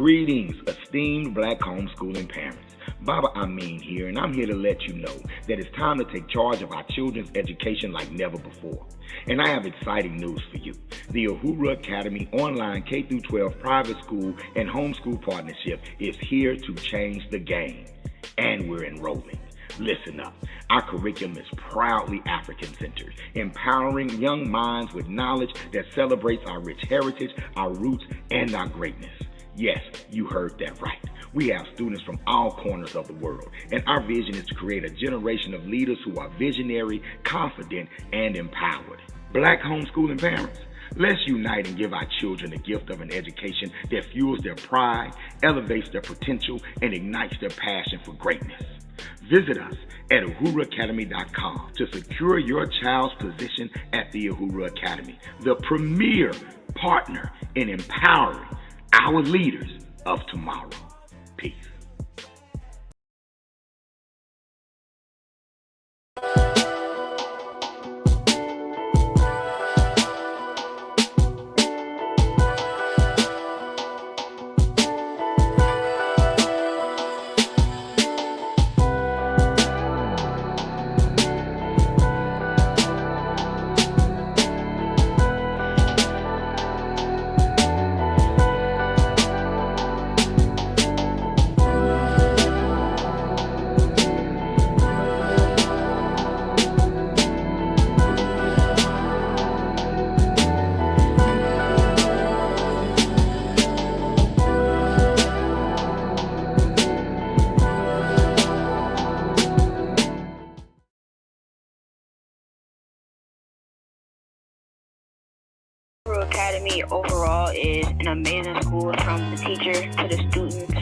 Greetings, esteemed Black homeschooling parents. Baba Amin here, and I'm here to let you know that it's time to take charge of our children's education like never before. And I have exciting news for you. The Uhuru Academy online K-12 private school and homeschool partnership is here to change the game. And we're enrolling. Listen up. Our curriculum is proudly African-centered, empowering young minds with knowledge that celebrates our rich heritage, our roots, and our greatness. Yes, you heard that right. We have students from all corners of the world, and our vision is to create a generation of leaders who are visionary, confident, and empowered. Black homeschooling parents, let's unite and give our children the gift of an education that fuels their pride, elevates their potential, and ignites their passion for greatness. Visit us at uhuruacademy.com to secure your child's position at the Uhuru Academy, the premier partner in empowering our leaders of tomorrow. Peace. Uhuru Academy overall is an amazing school from the teacher to the students.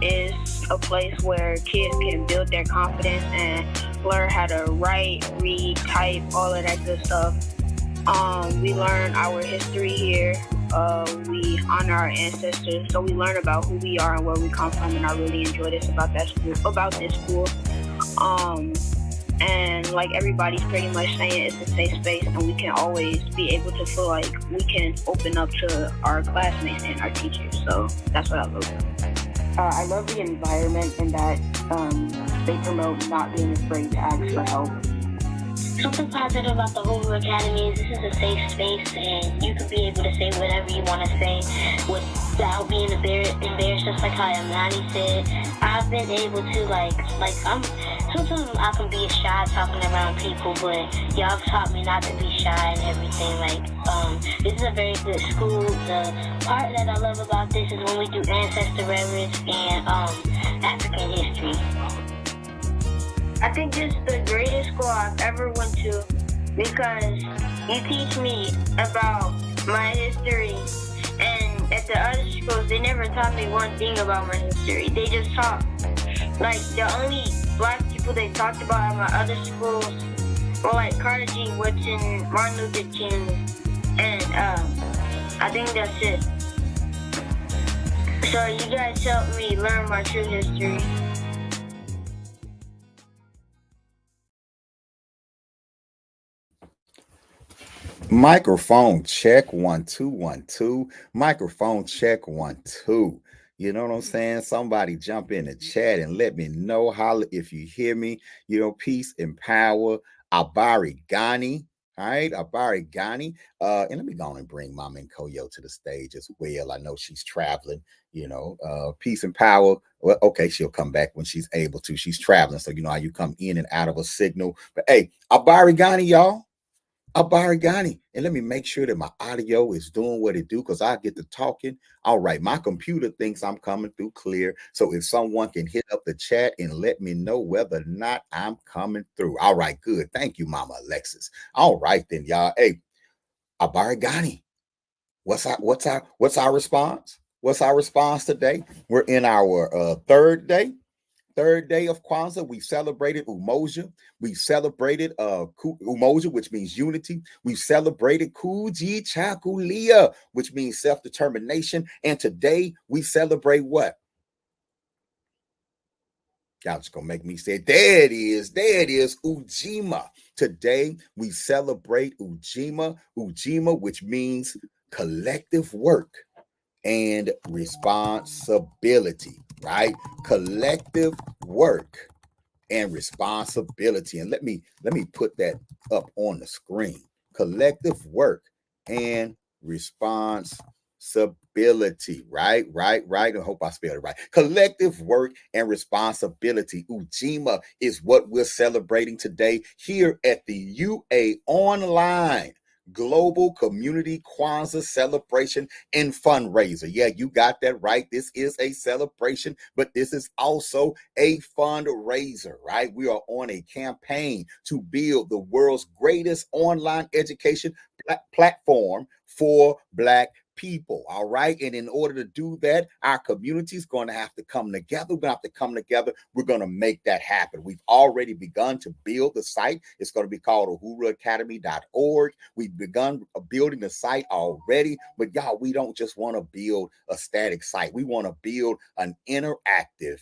It's a place where kids can build their confidence and learn how to write, read, type, all of that good stuff. We learn our history here. We honor our ancestors, so we learn about who we are and where we come from, and I really enjoy this about this school. And like everybody's pretty much saying, it's a safe space, and we can always be able to feel like we can open up to our classmates and our teachers. So that's what I love. I love the environment and that they promote not being afraid to ask for help. Something positive about the Uhuru Academy is this is a safe space, and you can be able to say whatever you want to say without being embarrassed. Just like how Amani said, I've been able to sometimes I can be shy talking around people, but y'all have taught me not to be shy and everything. This is a very good school. The part that I love about this is when we do ancestor reverence and African history. I think this is the greatest school I've ever went to because you teach me about my history, and at the other schools they never taught me one thing about my history. They just taught the only black people they talked about at my other schools were Carter G. Woodson, Martin Luther King, and I think that's it. So you guys helped me learn my true history. Microphone check 1 2 1 2. Microphone check 1 2. You know what I'm saying? Somebody jump in the chat and let me know. Holla if you hear me. Peace and power. Habari Gani. All right, Habari Gani. And let me go on and bring Mama and Koyo to the stage as well. I know she's traveling. Peace and power. Well, okay, she'll come back when she's able to. She's traveling, so you know how you come in and out of a signal. But hey, Habari Gani, y'all. Habari Gani. And let me make sure that my audio is doing what it do, because I get to talking. All right, my computer thinks I'm coming through clear. So if someone can hit up the chat and let me know whether or not I'm coming through. All right, good. Thank you, Mama Alexis. All right then, y'all. Hey, Habari Gani. What's our response? What's our response today? We're in our third day of Kwanzaa. We celebrated Umoja. We celebrated Umoja, which means unity. We celebrated Kujichagulia, which means self-determination. And today we celebrate what? Y'all just gonna make me say, there it is, UJIMA. Today we celebrate UJIMA, which means collective work. and responsibility, right? Collective work and responsibility. And let me put that up on the screen. Collective work and responsibility. Right. I hope I spelled it right. Collective work and responsibility. UJIMA is what we're celebrating today here at the UA Online Global Community Kwanzaa Celebration and Fundraiser. Yeah, you got that right. This is a celebration, but this is also a fundraiser, right? We are on a campaign to build the world's greatest online education platform for Black people. All right. And in order to do that, our community is going to have to come together. We're going to have to come together. We're going to make that happen. We've already begun to build the site. It's going to be called uhuruacademy.org. We've begun building the site already, but y'all, we don't just want to build a static site. We want to build an interactive,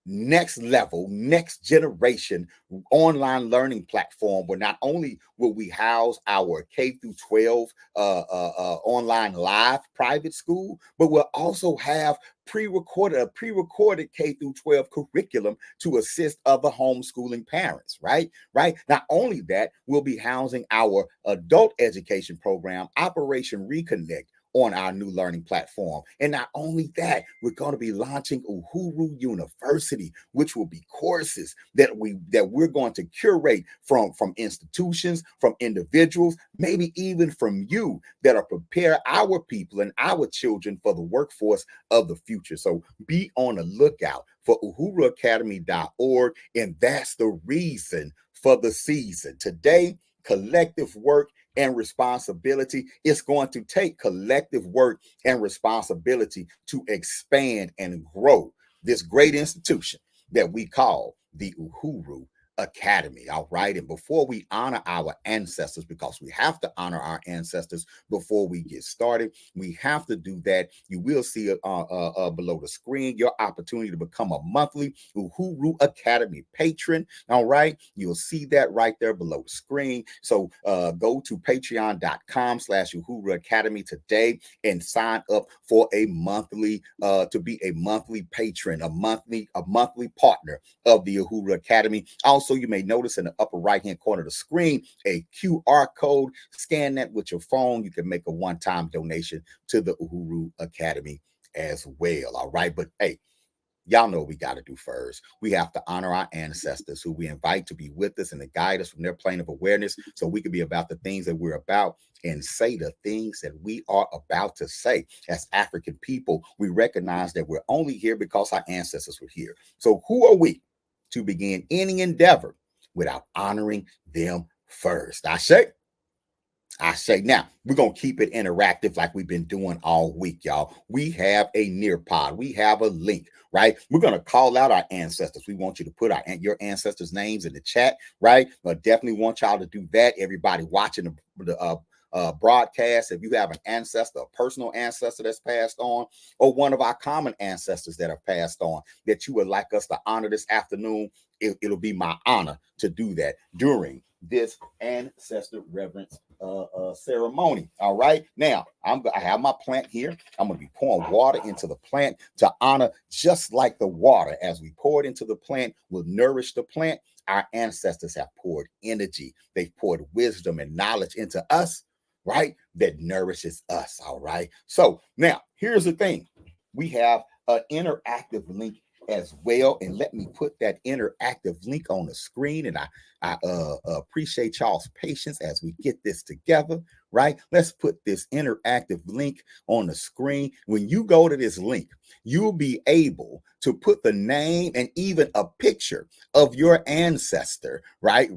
next level, next generation online learning platform where not only will we house our K through 12 online live private school, but we'll also have pre-recorded K through 12 curriculum to assist other homeschooling parents, right? Not only that, we'll be housing our adult education program, Operation Reconnect, on our new learning platform. And not only that, we're going to be launching Uhuru University, which will be courses that we're going to curate from institutions, from individuals, maybe even from you, that are prepare our people and our children for the workforce of the future. So be on the lookout for uhuruacademy.org. And that's the reason for the season. Today, collective work and responsibility. It's going to take collective work and responsibility to expand and grow this great institution that we call the Uhuru Academy. All right. And before we honor our ancestors, because we have to honor our ancestors before we get started, we have to do that. You will see below the screen your opportunity to become a monthly Uhuru Academy patron. All right. You'll see that right there below the screen. So go to patreon.com/Uhuru Academy today and sign up for a monthly to be a monthly patron, a monthly partner of the Uhuru Academy. Also, you may notice in the upper right-hand corner of the screen a QR code. Scan that with your phone. You can make a one-time donation to the Uhuru Academy as well. All right. But hey, y'all know what we got to do first. We have to honor our ancestors who we invite to be with us and to guide us from their plane of awareness so we can be about the things that we're about and say the things that we are about to say. As African people, we recognize that we're only here because our ancestors were here. So who are we to begin any endeavor without honoring them first? I say, now we're going to keep it interactive like we've been doing all week, y'all. We have a Nearpod. We have a link, right? We're going to call out our ancestors. We want you to put your ancestors' names in the chat, right? But definitely want y'all to do that. Everybody watching the broadcast, if you have an ancestor, a personal ancestor that's passed on, or one of our common ancestors that have passed on that you would like us to honor this afternoon, it'll be my honor to do that during this ancestor reverence ceremony. All right. Now I have my plant here. I'm going to be pouring water into the plant to honor, just like the water as we pour it into the plant will nourish the plant. Our ancestors have poured energy. They've poured wisdom and knowledge into us, right? That nourishes us. All right. So now here's the thing. We have an interactive link as well. And let me put that interactive link on the screen. And I appreciate y'all's patience as we get this together, right? Let's put this interactive link on the screen. When you go to this link, you'll be able to put the name and even a picture of your ancestor, right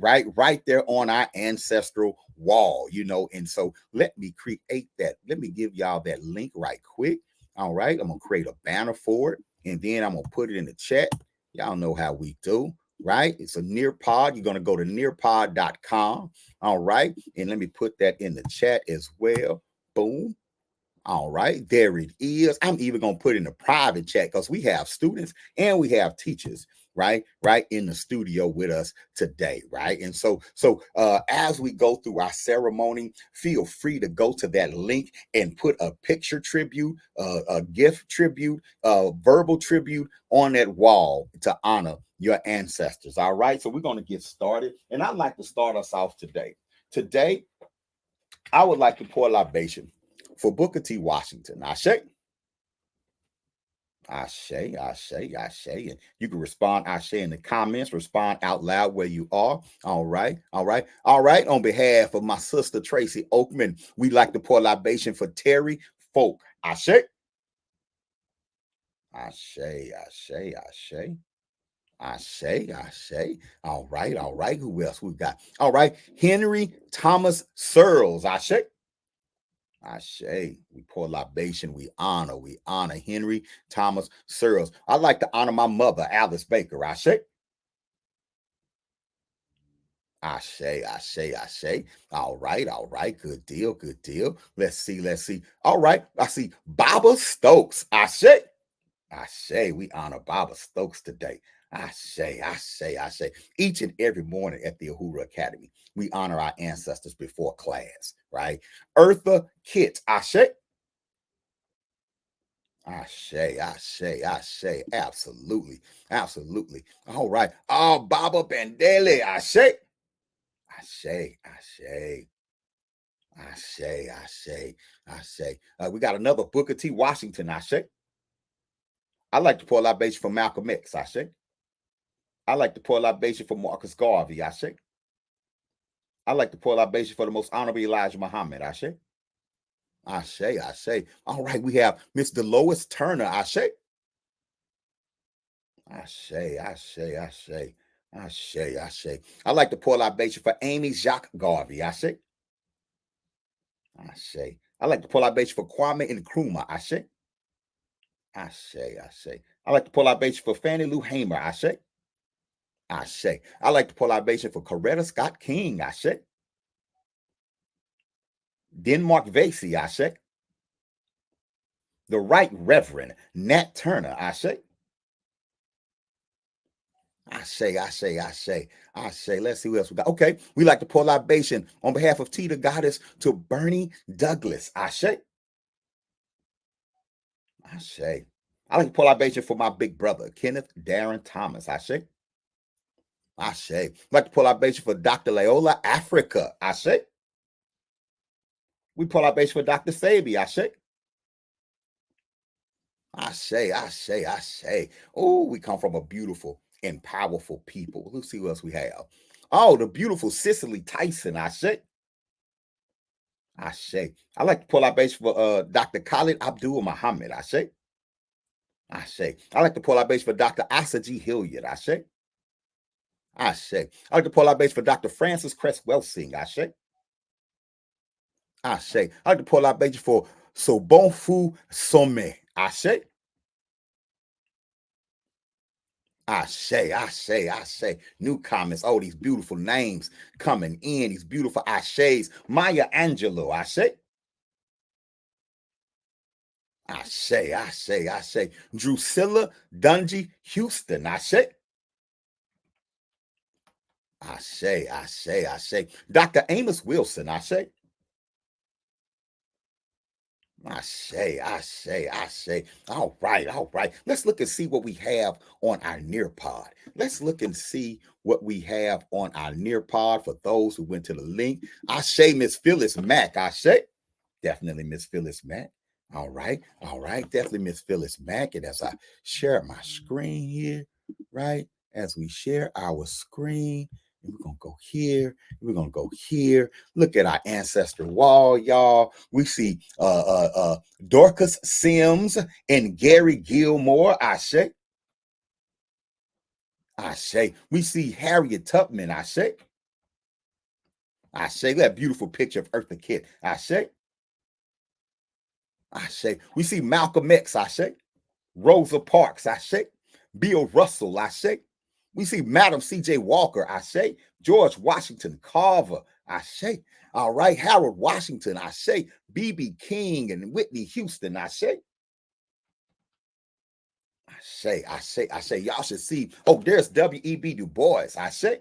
there on our ancestral wall, and so let me create that. Let me give y'all that link right quick. All right, I'm gonna create a banner for it, and then I'm gonna put it in the chat. Y'all know how we do, right? It's a Nearpod. You're gonna go to nearpod.com. All right, and let me put that in the chat as well. Boom. All right, there it is. I'm even going to put it in a private chat because we have students and we have teachers right in the studio with us today, right? And so as we go through our ceremony, feel free to go to that link and put a picture tribute, a gift tribute, a verbal tribute on that wall to honor your ancestors. All right, so we're going to get started, and I'd like to start us off today. I would like to pour a libation for Booker T. Washington. Ashe. Ashe, Ashe, Ashe. And you can respond Ashe in the comments, respond out loud where you are. All right, all right, all right. On behalf of my sister Tracy Oakman, we'd like to pour a libation for Terry Folk. Ashe. Ashe, Ashe, Ashe. Ashe, Ashe. All right, all right. Who else we got? All right, Henry Thomas Searles. Ashe. Ashe, we pour libation, we honor Henry Thomas Searles. I'd like to honor my mother, Alice Baker. Ashe. Ashe, Ashe, Ashe. All right, good deal, good deal. Let's see. All right, I see Baba Stokes. Ashe. Ashe, we honor Baba Stokes today. Ashe, Ashe, Ashe. Each and every morning at the Uhuru Academy, we honor our ancestors before class, right? Eartha Kitt. Ashe. Ashe, Ashe, Ashe. Absolutely, absolutely. All right. Oh, Baba Bandele. Ashe. Ashe, Ashe. Ashe, Ashe, Ashe. We got another Booker T. Washington. Ashe. I like to pour libation for Malcolm X. Ashe. I like to pour libation for Marcus Garvey. Ashe. I like to pour libation for the most honorable Elijah Muhammad. Ashe. Ashe, Ashe. All right, we have Miss Dolores Turner. Ashe. Ashe, Ashe, Ashe. Ashe, Ashe. I like to pour libation for Amy Jacques Garvey. Ashe. Ashe. I like to pour libation for Kwame Nkrumah. Ashe. Ashe, Ashe. I like to pour libation for Fannie Lou Hamer. Ashe. Ashe. I like to pour libation for Coretta Scott King. Ashe. Denmark Vesey. Ashe. The Right Reverend Nat Turner. Ashe. Ashe, Ashe, Ashe, Ashe. Let's see what else we got. Okay, we like to pour libation on behalf of Tita Goddess to Bernie Douglas. Ashe. Ashe. I like to pour libation for my big brother, Kenneth Darren Thomas. Ashe. Ashe. I like to pour libation for Dr. Leola Africa. Ashe. We pour libation for Dr. Sabi. Ashe. Ashe, Ashe, Ashe. Oh, we come from a beautiful and powerful people. Let's see what else we have. Oh, the beautiful Cicely Tyson. Ashe. Ashe. I like to pull out base for Dr. Khalid Abdul Muhammad. Ashe. Ashe. I like to pull out base for Dr. Asa G. Hilliard. Ashe. Ashe. I like to pull out base for Dr. Francis Cress Welsing. Ashe. Ashe. I like to pull out base for Sobonfu Some. Ashe. Ashe, Ashe, Ashe. New comments. Oh, these beautiful names coming in. These beautiful Ashes. Maya Angelou. Ashe. Ashe, Ashe, Ashe. Drusilla Dungy Houston. Ashe. Ashe, Ashe, Ashe. Dr. Amos Wilson. Ashe. Ashe, Ashe, Ashe. All right, all right. Let's look and see what we have on our Nearpod. Let's look and see what we have on our Nearpod for those who went to the link. Ashe, Miss Phyllis Mack. Ashe. Definitely Miss Phyllis Mack. All right, definitely Miss Phyllis Mack. And as I share my screen here, right, as we share our screen, and we're gonna go here, we're gonna go here. Look at our ancestor wall, y'all. We see Dorcas Sims and Gary Gilmore. Ashe. Ashe. We see Harriet Tubman. Ashe. Ashe. That beautiful picture of Eartha Kitt. Ashe. Ashe. We see Malcolm X. Ashe. Rosa Parks. Ashe. Bill Russell. Ashe. We see Madam C.J. Walker. Ashe. George Washington Carver. Ashe. All right. Harold Washington. Ashe. B.B. King and Whitney Houston. Ashe. I say, y'all should see. Oh, there's W.E.B. Du Bois. I say,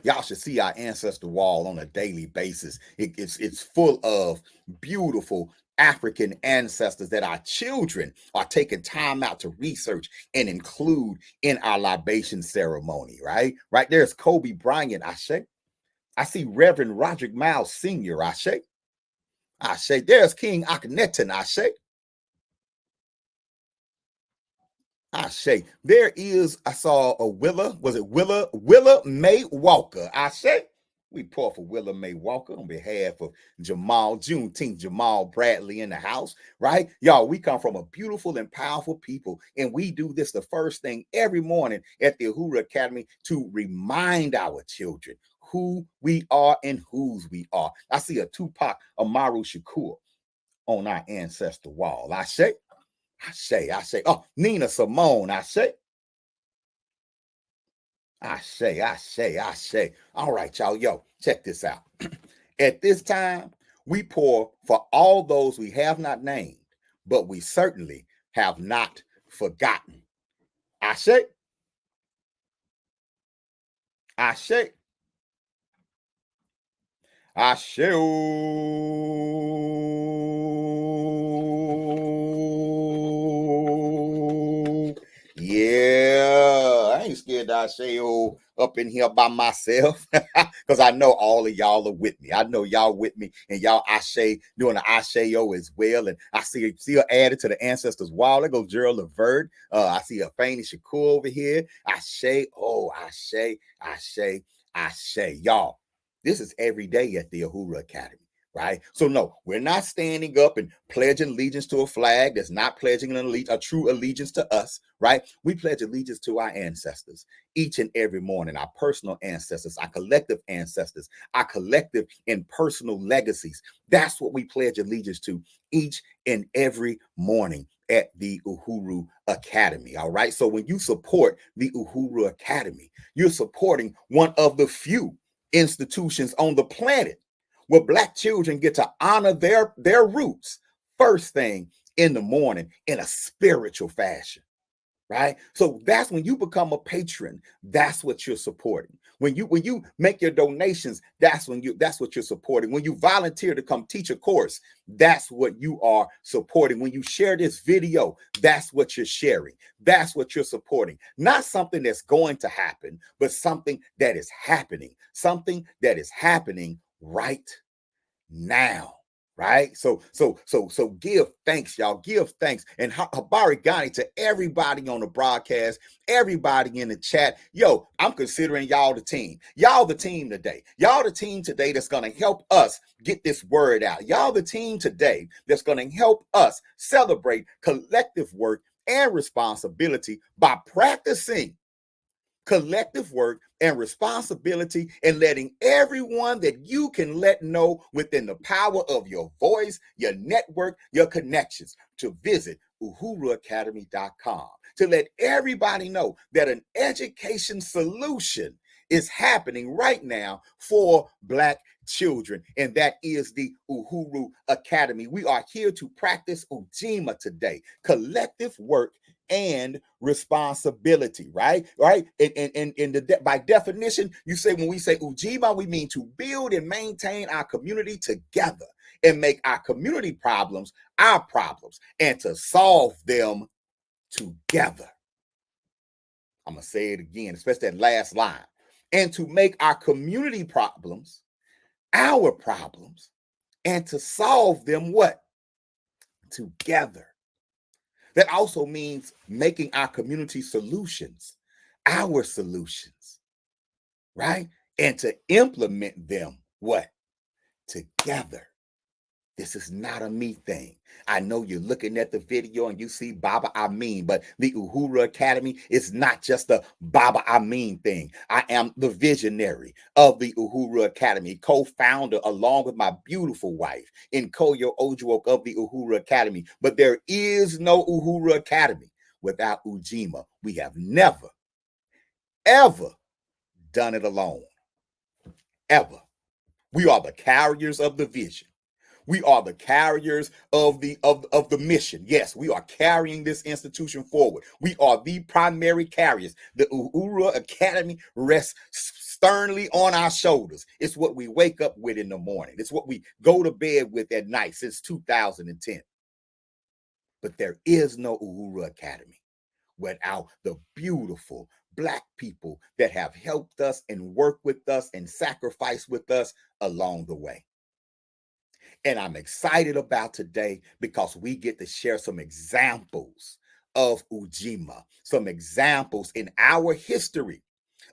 y'all should see our ancestor wall on a daily basis. It's full of beautiful African ancestors that our children are taking time out to research and include in our libation ceremony, right? Right there's Kobe Bryant, I say. I see Reverend Roderick Miles Sr., I say. There's King Akhenaten, I say, there is, I saw a Willa Mae Walker. I say, we pour for Willa Mae Walker on behalf of Juneteenth Jamal Bradley in the house, right? Y'all, we come from a beautiful and powerful people, and we do this the first thing every morning at the Uhuru Academy to remind our children who we are and whose we are. I see a Tupac Amaru Shakur on our ancestor wall. I say, oh, Nina Simone, I say. All right, y'all, yo, check this out. At this time, we pour for all those we have not named, but we certainly have not forgotten. I say. Yeah, I ain't scared to Asheo up in here by myself because I know all of y'all are with me. I know y'all with me, and y'all Ashe doing the Asheo as well. And I see her added to the ancestors wall. There goes Gerald Levert. I see a Fanny Shakur over here. Ashe, y'all. This is every day at the Uhuru Academy. Right? So no, we're not standing up and pledging allegiance to a flag that's not pledging a true allegiance to us, right? We pledge allegiance to our ancestors each and every morning, our personal ancestors, our collective ancestors, our collective and personal legacies. That's what we pledge allegiance to each and every morning at the Uhuru Academy, all right? So when you support the Uhuru Academy, you're supporting one of the few institutions on the planet where Black children get to honor their roots first thing in the morning in a spiritual fashion, right? So that's when you become a patron. That's what you're supporting. When you make your donations, that's what you're supporting. When you volunteer to come teach a course, that's what you are supporting. When you share this video, that's what you're sharing. That's what you're supporting. Not something that's going to happen, but something that is happening. Something that is happening right now, right? So give thanks, y'all. Give thanks and Habari Gani to everybody on the broadcast, everybody in the chat. Yo, I'm considering y'all the team. Y'all the team today. Y'all the team today that's going to help us get this word out. Y'all the team today that's going to help us celebrate collective work and responsibility by practicing collective work and responsibility and letting everyone that you can let know within the power of your voice, your network, your connections to visit uhuruacademy.com to let everybody know that an education solution is happening right now for Black children, and that is the Uhuru Academy. We are here to practice UJIMA today, collective work and responsibility, right? And by definition, you say when we say UJIMA, we mean to build and maintain our community together and make our community problems our problems and to solve them together. I'm gonna say it again, especially that last line. And to make our community problems our problems and to solve them what? Together. That also means making our community solutions our solutions, right? And to implement them what? Together. This is not a me thing. I know you're looking at the video and you see Baba Amin, but the Uhuru Academy is not just a Baba Amin thing. I am the visionary of the Uhuru Academy, co-founder along with my beautiful wife, Nkoyo Ojuok of the Uhuru Academy. But there is no Uhuru Academy without UJIMA. We have never, ever done it alone. Ever. We are the carriers of the vision. We are the carriers of the mission. Yes, we are carrying this institution forward. We are the primary carriers. The Uhuru Academy rests sternly on our shoulders. It's what we wake up with in the morning. It's what we go to bed with at night since 2010. But there is no Uhuru Academy without the beautiful Black people that have helped us and worked with us and sacrificed with us along the way. And I'm excited about today because we get to share some examples of UJIMA, some examples in our history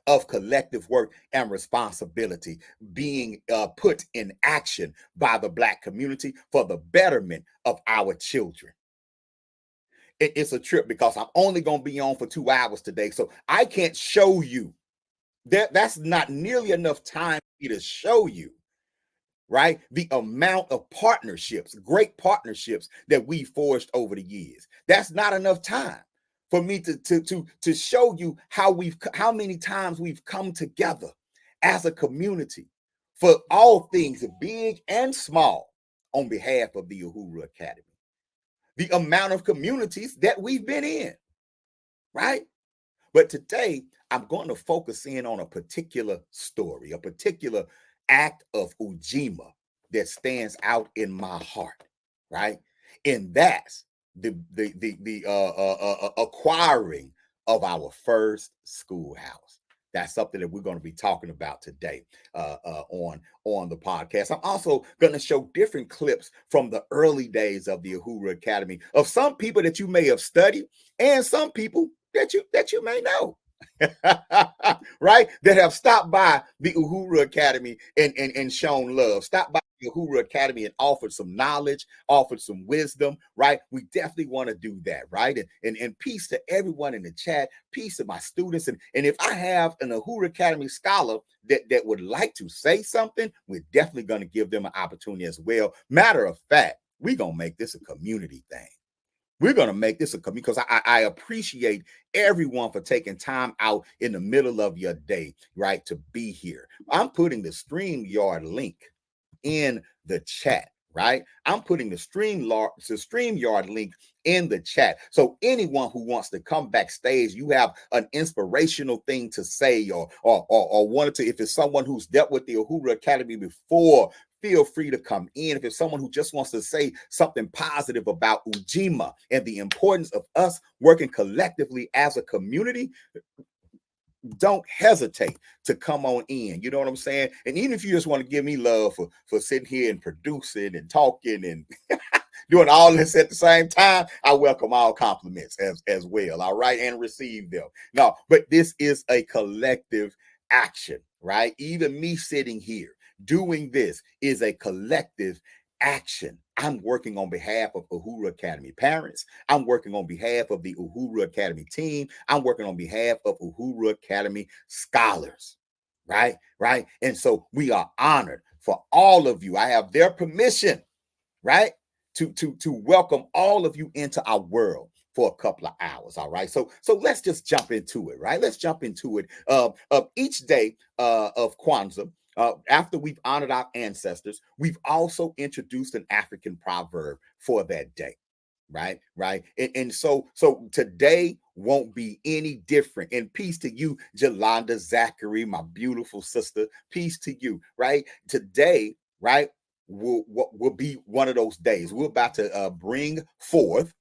of collective work and responsibility being put in action by the Black community for the betterment of our children. It's a trip because I'm only going to be on for 2 hours today, so I can't show you. That's not nearly enough time for me to show you, right? The amount of partnerships, great partnerships that we forged over the years. That's not enough time for me to show you how many times we've come together as a community for all things big and small on behalf of the Uhuru Academy. The amount of communities that we've been in, right? But today, I'm going to focus in on a particular story, a particular act of UJIMA that stands out in my heart, right? And that's the acquiring of our first schoolhouse. That's something that we're going to be talking about today on the podcast. I'm also going to show different clips from the early days of the Uhuru Academy of some people that you may have studied and some people that you may know. Right, that have stopped by the Uhuru Academy and shown love, stopped by the Uhuru Academy and offered some knowledge, offered some wisdom, right? We definitely want to do that, right? And peace to everyone in the chat, peace to my students. And if I have an Uhuru Academy scholar that would like to say something, we're definitely going to give them an opportunity as well. Matter of fact, we're going to make this a community thing. We're going to make this a community because I appreciate everyone for taking time out in the middle of your day, right, to be here. I'm putting the StreamYard link in the chat, right? I'm putting the StreamYard link in the chat. So anyone who wants to come backstage, you have an inspirational thing to say or wanted to, if it's someone who's dealt with the Uhuru Academy before, feel free to come in. If it's someone who just wants to say something positive about UJIMA and the importance of us working collectively as a community, don't hesitate to come on in. You know what I'm saying? And even if you just want to give me love for sitting here and producing and talking and doing all this at the same time, I welcome all compliments as well. All right, and receive them. No, but this is a collective action, right? Even me sitting here doing this is a collective action. I'm working on behalf of Uhuru Academy parents. I'm working on behalf of the Uhuru Academy team. I'm working on behalf of Uhuru Academy scholars, right? Right. And so we are honored for all of you. I have their permission, right, to welcome all of you into our world for a couple of hours. All right. So let's just jump into it, right? Let's jump into it. Each day of Kwanzaa, after we've honored our ancestors, we've also introduced an African proverb for that day, right? And so today won't be any different. And peace to you, Jolanda Zachary, my beautiful sister. Peace to you, right? Today, right, will be one of those days. We're about to bring forth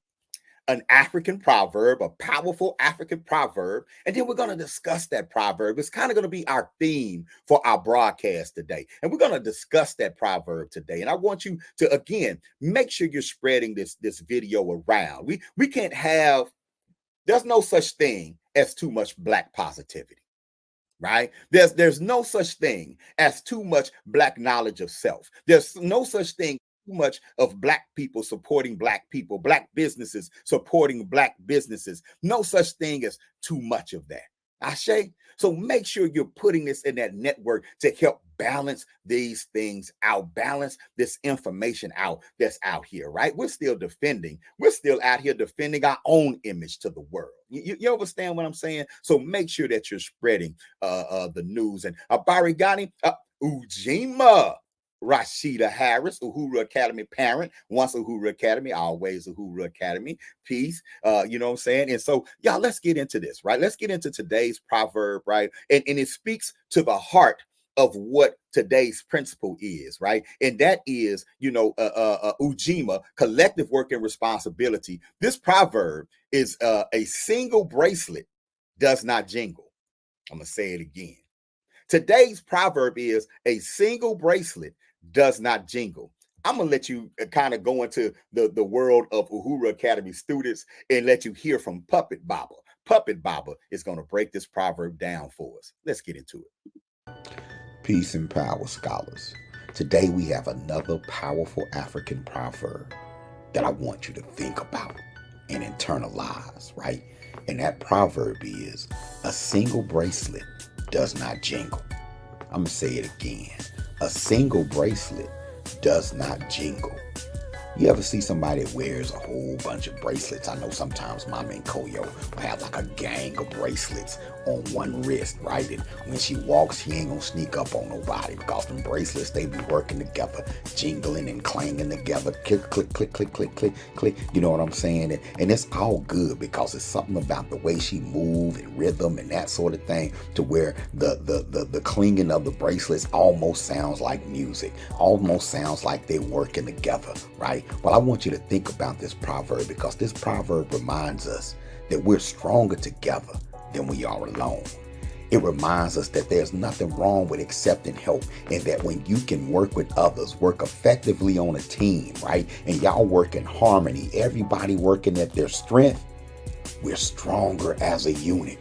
an African proverb, a powerful African proverb, and then we're going to discuss that proverb. It's kind of going to be our theme for our broadcast today, and we're going to discuss that proverb today. And I want you to, again, make sure you're spreading this video around. We can't have, there's no such thing as too much Black positivity, right? There's no such thing as too much Black knowledge of self. There's no such thing too much of Black people supporting Black people, Black businesses supporting Black businesses. No such thing as too much of that. Ashe? So make sure you're putting this in that network to help balance these things out, balance this information out that's out here, right? We're still out here defending our own image to the world. You understand what I'm saying? So make sure that you're spreading the news. And Habari Gani, UJIMA. Rashida Harris, Uhuru Academy parent, once Uhuru Academy, always Uhuru Academy. Peace. You know what I'm saying? And so, y'all, let's get into this, right? Let's get into today's proverb, right? And it speaks to the heart of what today's principle is, right? And that is, UJIMA, collective work and responsibility. This proverb is a single bracelet does not jingle. I'm going to say it again. Today's proverb is a single bracelet does not jingle. I'm going to let you kind of go into the world of Uhuru Academy students and let you hear from Puppet Baba. Puppet Baba is going to break this proverb down for us. Let's get into it. Peace and power, scholars. Today we have another powerful African proverb that I want you to think about and internalize, right? And that proverb is a single bracelet does not jingle. I'm going to say it again. A single bracelet does not jingle. You ever see somebody that wears a whole bunch of bracelets? I know sometimes Mama and Koyo will have like a gang of bracelets on one wrist, right? And when she walks, she ain't gonna sneak up on nobody because them bracelets, they be working together, jingling and clanging together, click, click, click, click, click, click, click. You know what I'm saying? And it's all good because it's something about the way she move and rhythm and that sort of thing to where the clinging of the bracelets almost sounds like music, almost sounds like they're working together, right? Well, I want you to think about this proverb because this proverb reminds us that we're stronger together than we are alone. It reminds us that there's nothing wrong with accepting help and that when you can work with others, work effectively on a team, right? And y'all work in harmony, everybody working at their strength, we're stronger as a unit,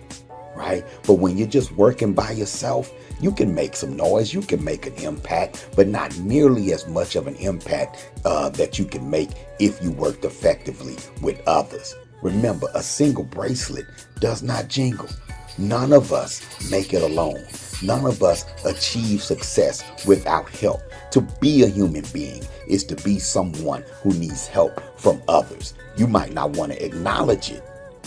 right? But when you're just working by yourself, you can make some noise, you can make an impact, but not nearly as much of an impact that you can make if you worked effectively with others. Remember, a single bracelet does not jingle. None of us make it alone. None of us achieve success without help. To be a human being is to be someone who needs help from others. You might not want to acknowledge it,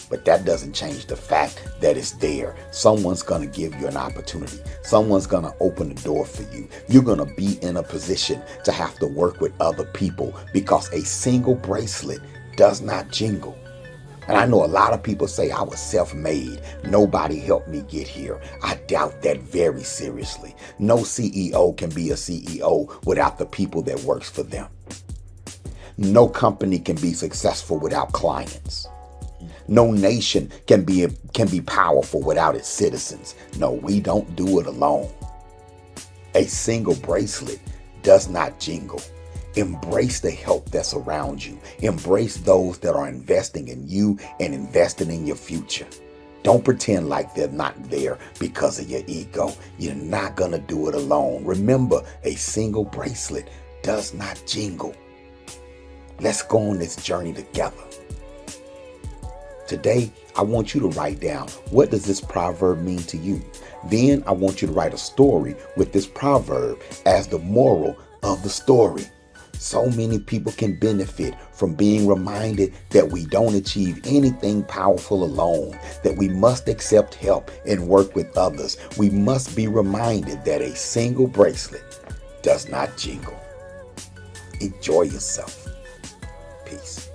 but that doesn't change the fact that it's there. Someone's going to give you an opportunity. Someone's going to open the door for you. You're going to be in a position to have to work with other people because a single bracelet does not jingle. And I know a lot of people say I was self-made. Nobody helped me get here. I doubt that very seriously. No CEO can be a CEO without the people that works for them. No company can be successful without clients. No nation can be powerful without its citizens. No, we don't do it alone. A single bracelet does not jingle. Embrace the help that's around you. Embrace those that are investing in you and investing in your future. Don't pretend like they're not there because of your ego. You're not going to do it alone. Remember, a single bracelet does not jingle. Let's go on this journey together. Today, I want you to write down, what does this proverb mean to you? Then I want you to write a story with this proverb as the moral of the story. So many people can benefit from being reminded that we don't achieve anything powerful alone, that we must accept help and work with others. We must be reminded that a single bracelet does not jingle. Enjoy yourself. Peace.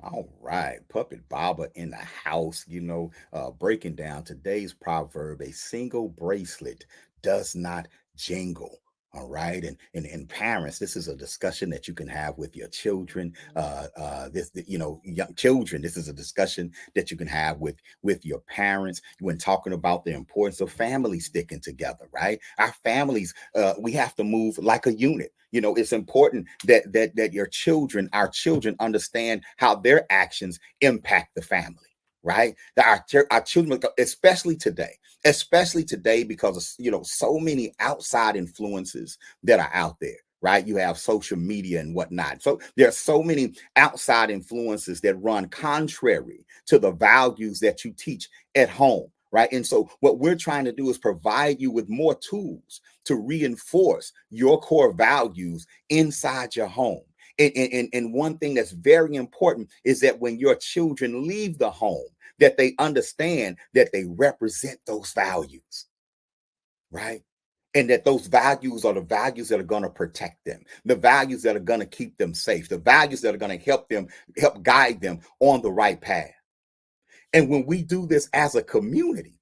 All right, Puppet Baba in the house, breaking down today's proverb, a single bracelet does not jingle. All right. And parents, this is a discussion that you can have with your children. Young children, this is a discussion that you can have with your parents when talking about the importance of families sticking together, right? Our families, we have to move like a unit. It's important that our children understand how their actions impact the family. Right? That our children, especially today, because of, so many outside influences that are out there, right? You have social media and whatnot. So there are so many outside influences that run contrary to the values that you teach at home, right? And so what we're trying to do is provide you with more tools to reinforce your core values inside your home. And one thing that's very important is that when your children leave the home, that they understand that they represent those values. right? And that those values are the values that are going to protect them, the values that are going to keep them safe, the values that are going to help guide them on the right path. And when we do this as a community,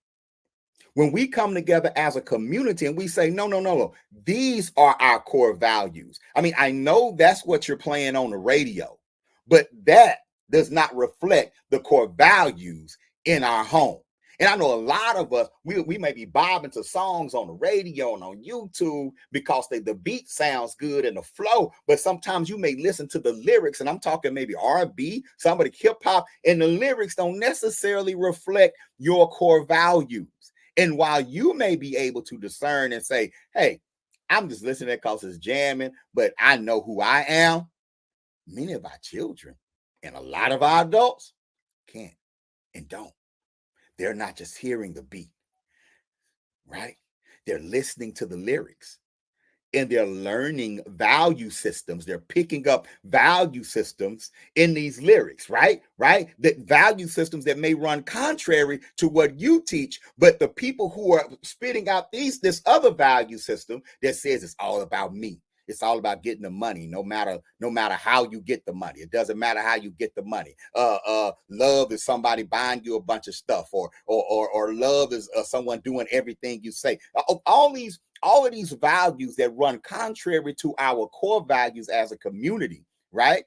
when we come together as a community and we say, no, no, no, no, these are our core values. I mean, I know that's what you're playing on the radio, but that does not reflect the core values in our home. And I know a lot of us, we may be bobbing to songs on the radio and on YouTube because the beat sounds good and the flow, but sometimes you may listen to the lyrics, and I'm talking maybe R&B, somebody hip hop, and the lyrics don't necessarily reflect your core values. And while you may be able to discern and say, hey, I'm just listening because it's jamming, but I know who I am, many of our children and a lot of our adults can't and don't. They're not just hearing the beat, right? They're listening to the lyrics. And they're learning value systems. They're picking up value systems in these lyrics, right? Right? The value systems that may run contrary to what you teach, but the people who are spitting out this other value system that says it's all about me. It's all about getting the money, no matter how you get the money. It doesn't matter how you get the money. Love is somebody buying you a bunch of stuff, or love is someone doing everything you say. All of these values that run contrary to our core values as a community, right?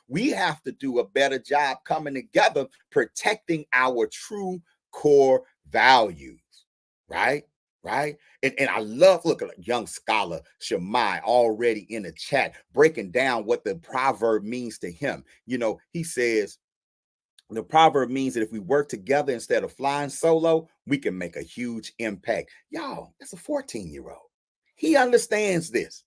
We have to do a better job coming together, protecting our true core values, right? And I love, look at a young scholar, Shemai, already in the chat, breaking down what the proverb means to him. You know, he says, the proverb means that if we work together instead of flying solo, we can make a huge impact. Y'all, that's a 14-year-old. He understands this.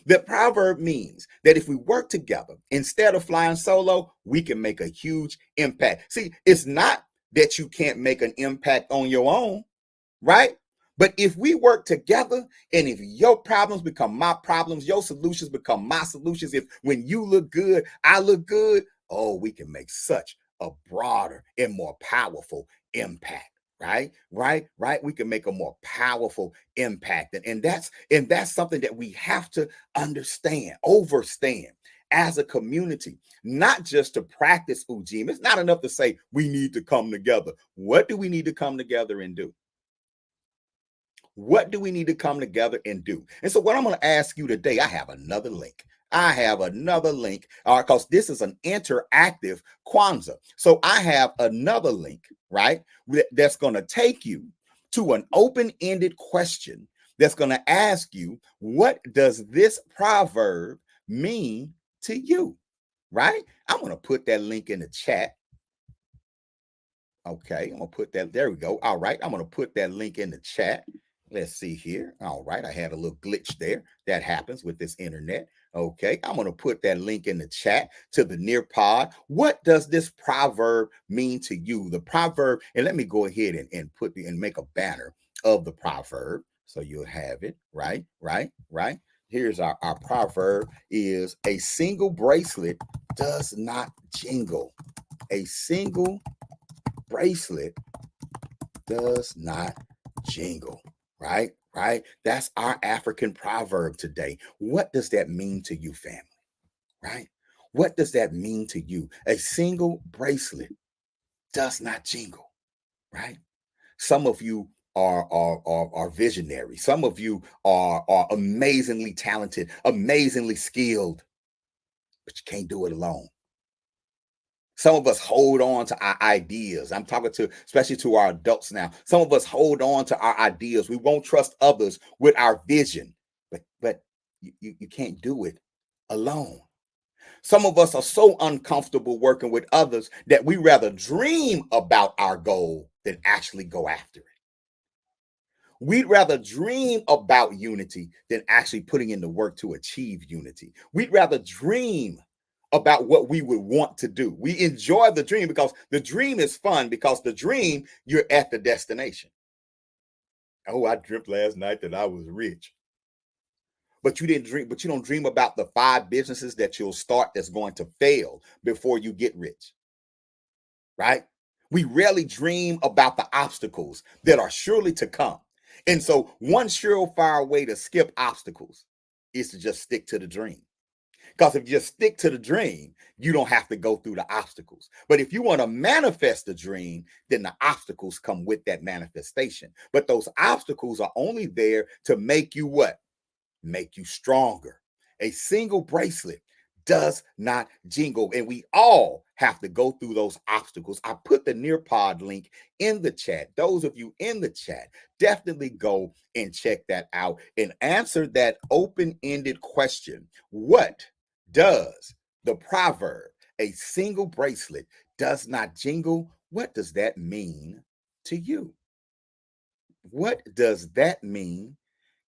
The proverb means that if we work together instead of flying solo, we can make a huge impact. See, it's not that you can't make an impact on your own, right? But if we work together, and if your problems become my problems, your solutions become my solutions, if when you look good, I look good, oh, we can make such a broader and more powerful impact. Right. We can make a more powerful impact. And that's something that we have to understand as a community, not just to practice UJIMA. It's not enough to say we need to come together. What do we need to come together and do? What do we need to come together and do? And so what I'm going to ask you today, I have another link, because this is an interactive Kwanzaa. So I have another link, right, that's going to take you to an open-ended question that's going to ask you, what does this proverb mean to you, right? I'm going to put that link in the chat. Okay, I'm going to put that, there we go. All right, I'm going to put that link in the chat. Let's see here. All right, I had a little glitch there. That happens with this internet. Okay, I'm going to put that link in the chat to the near pod. What does this proverb mean to you? The proverb, and let me go ahead and make a banner of the proverb so you'll have it. Right. Here's our proverb is a single bracelet does not jingle. A single bracelet does not jingle. Right. That's our African proverb today. What does that mean to you, family? Right? What does that mean to you? A single bracelet does not jingle. Right? Some of you are visionary. Some of you are amazingly talented, amazingly skilled, but you can't do it alone. Some of us hold on to our ideas. I'm talking especially to our adults now. Some of us hold on to our ideas. We won't trust others with our vision, but you can't do it alone. Some of us are so uncomfortable working with others that we rather dream about our goal than actually go after it. We'd rather dream about unity than actually putting in the work to achieve unity. We'd rather dream about what we would want to do. We enjoy the dream because the dream is fun, because the dream, you're at the destination. Oh, I dreamt last night that I was rich. But you don't dream about the 5 businesses that you'll start that's going to fail before you get rich. Right? We rarely dream about the obstacles that are surely to come. And so one surefire way to skip obstacles is to just stick to the dream. Because if you just stick to the dream, you don't have to go through the obstacles. But if you want to manifest the dream, then the obstacles come with that manifestation. But those obstacles are only there to make you what? Make you stronger. A single bracelet does not jingle, and we all have to go through those obstacles. I put the Nearpod link in the chat. Those of you in the chat, definitely go and check that out and answer that open-ended question. What does the proverb, a single bracelet does not jingle, what does that mean to you? What does that mean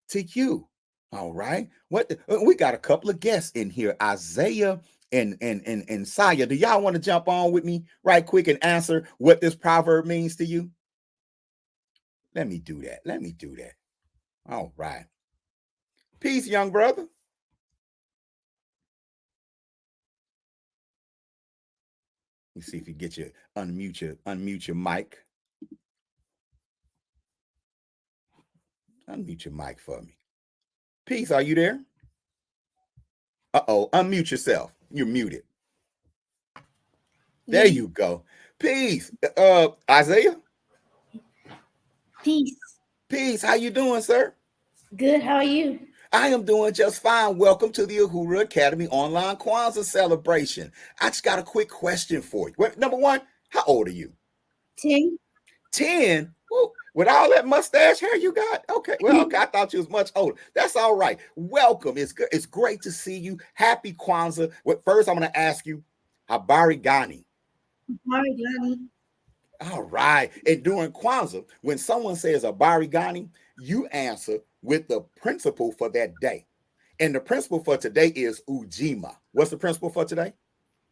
to you? All right. We got a couple of guests in here, Isaiah and Saya. Do y'all want to jump on with me right quick and answer what this proverb means to you? Let me do that. All right. Peace, young brother. Let me see if you get your unmute your mic. Unmute your mic for me. Peace, are you there? Uh-oh, unmute yourself. You're muted. There you go. Peace. Isaiah? Peace. How you doing, sir? Good. How are you? I am doing just fine. Welcome to the Uhuru Academy online Kwanzaa celebration. I just got a quick question for you. Number one, how old are you? 10. 10? Ooh, with all that mustache hair you got? Okay. Well, okay. I thought you was much older. That's all right. Welcome. It's good. It's great to see you. Happy Kwanzaa. First, I'm going to ask you, Habari Gani. Habari Gani. All right. And during Kwanzaa, when someone says Habari Gani, you answer with the principle for that day. And the principle for today is UJIMA. What's the principle for today?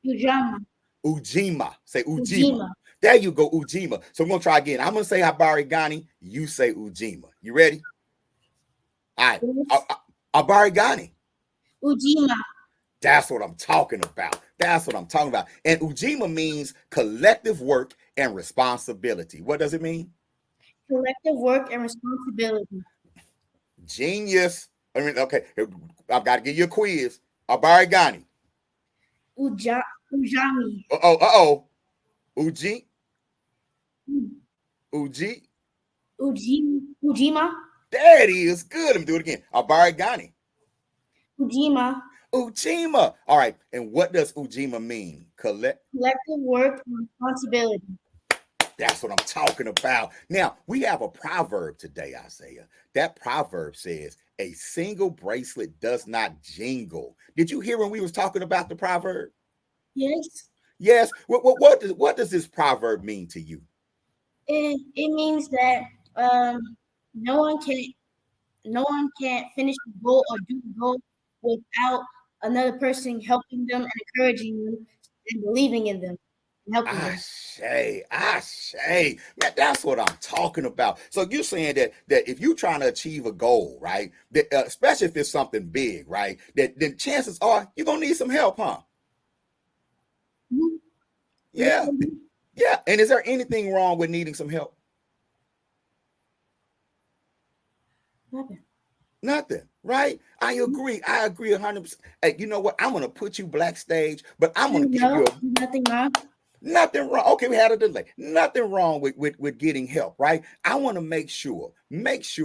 UJIMA. UJIMA. Say UJIMA. There you go, UJIMA. So we're going to try again. I'm going to say Habari Gani. You say UJIMA. You ready? All right. Yes. Habari Gani. UJIMA. That's what I'm talking about. And UJIMA means collective work and responsibility. What does it mean? Collective work and responsibility. Genius. I mean, okay, I've got to give you a quiz. Habari Gani. Ujami. Uji. Ujima. There it is. Good. Let me do it again. Habari Gani. Ujima. UJIMA. All right. And what does UJIMA mean? Collective work and responsibility. That's what I'm talking about. Now, we have a proverb today, Isaiah. That proverb says, a single bracelet does not jingle. Did you hear when we was talking about the proverb? Yes. Yes. What does this proverb mean to you? It means that no one can finish the goal or do the goal without another person helping them and encouraging them and believing in them. I say, man, that's what I'm talking about. So you're saying that if you're trying to achieve a goal, right, that, especially if it's something big, right, then chances are you're gonna need some help, huh? Mm-hmm. Yeah. And is there anything wrong with needing some help? Nothing, right? I agree 100%. Hey, you know what? I'm gonna put you backstage, but I'm gonna give you nothing wrong. Nothing wrong. Okay, we had a delay. Nothing wrong with getting help, right? I want to make sure,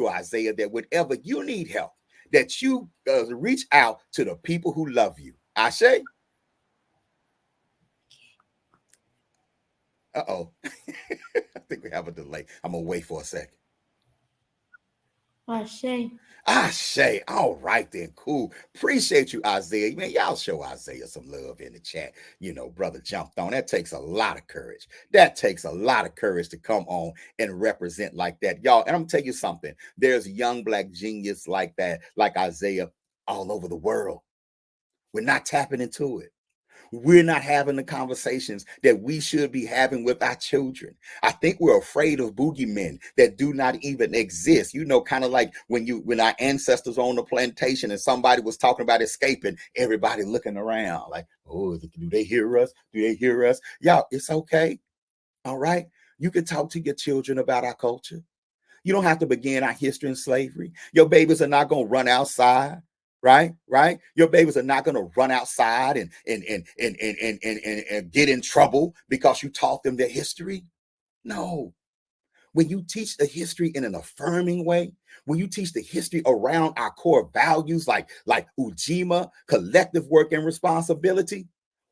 Isaiah, that whenever you need help, that you reach out to the people who love you. Ashe? Uh-oh. I think we have a delay. I'm going to wait for a second. Ashe. All right then. Cool. Appreciate you, Isaiah. Man, y'all show Isaiah some love in the chat. You know, brother jumped on. That takes a lot of courage. To come on and represent like that. Y'all, and I'm gonna tell you something. There's young black genius like that, like Isaiah, all over the world. We're not tapping into it. We're not having the conversations that we should be having with our children. I think we're afraid of boogeymen that do not even exist. You know, kind of like when our ancestors on the plantation and somebody was talking about escaping, everybody looking around like, oh, do they hear us? Y'all, it's okay. All right. You can talk to your children about our culture. You don't have to begin our history in slavery. Your babies are not going to run outside, right? Right? Your babies are not going to run outside and get in trouble because you taught them their history. No. When you teach the history in an affirming way, when you teach the history around our core values like UJIMA, collective work and responsibility,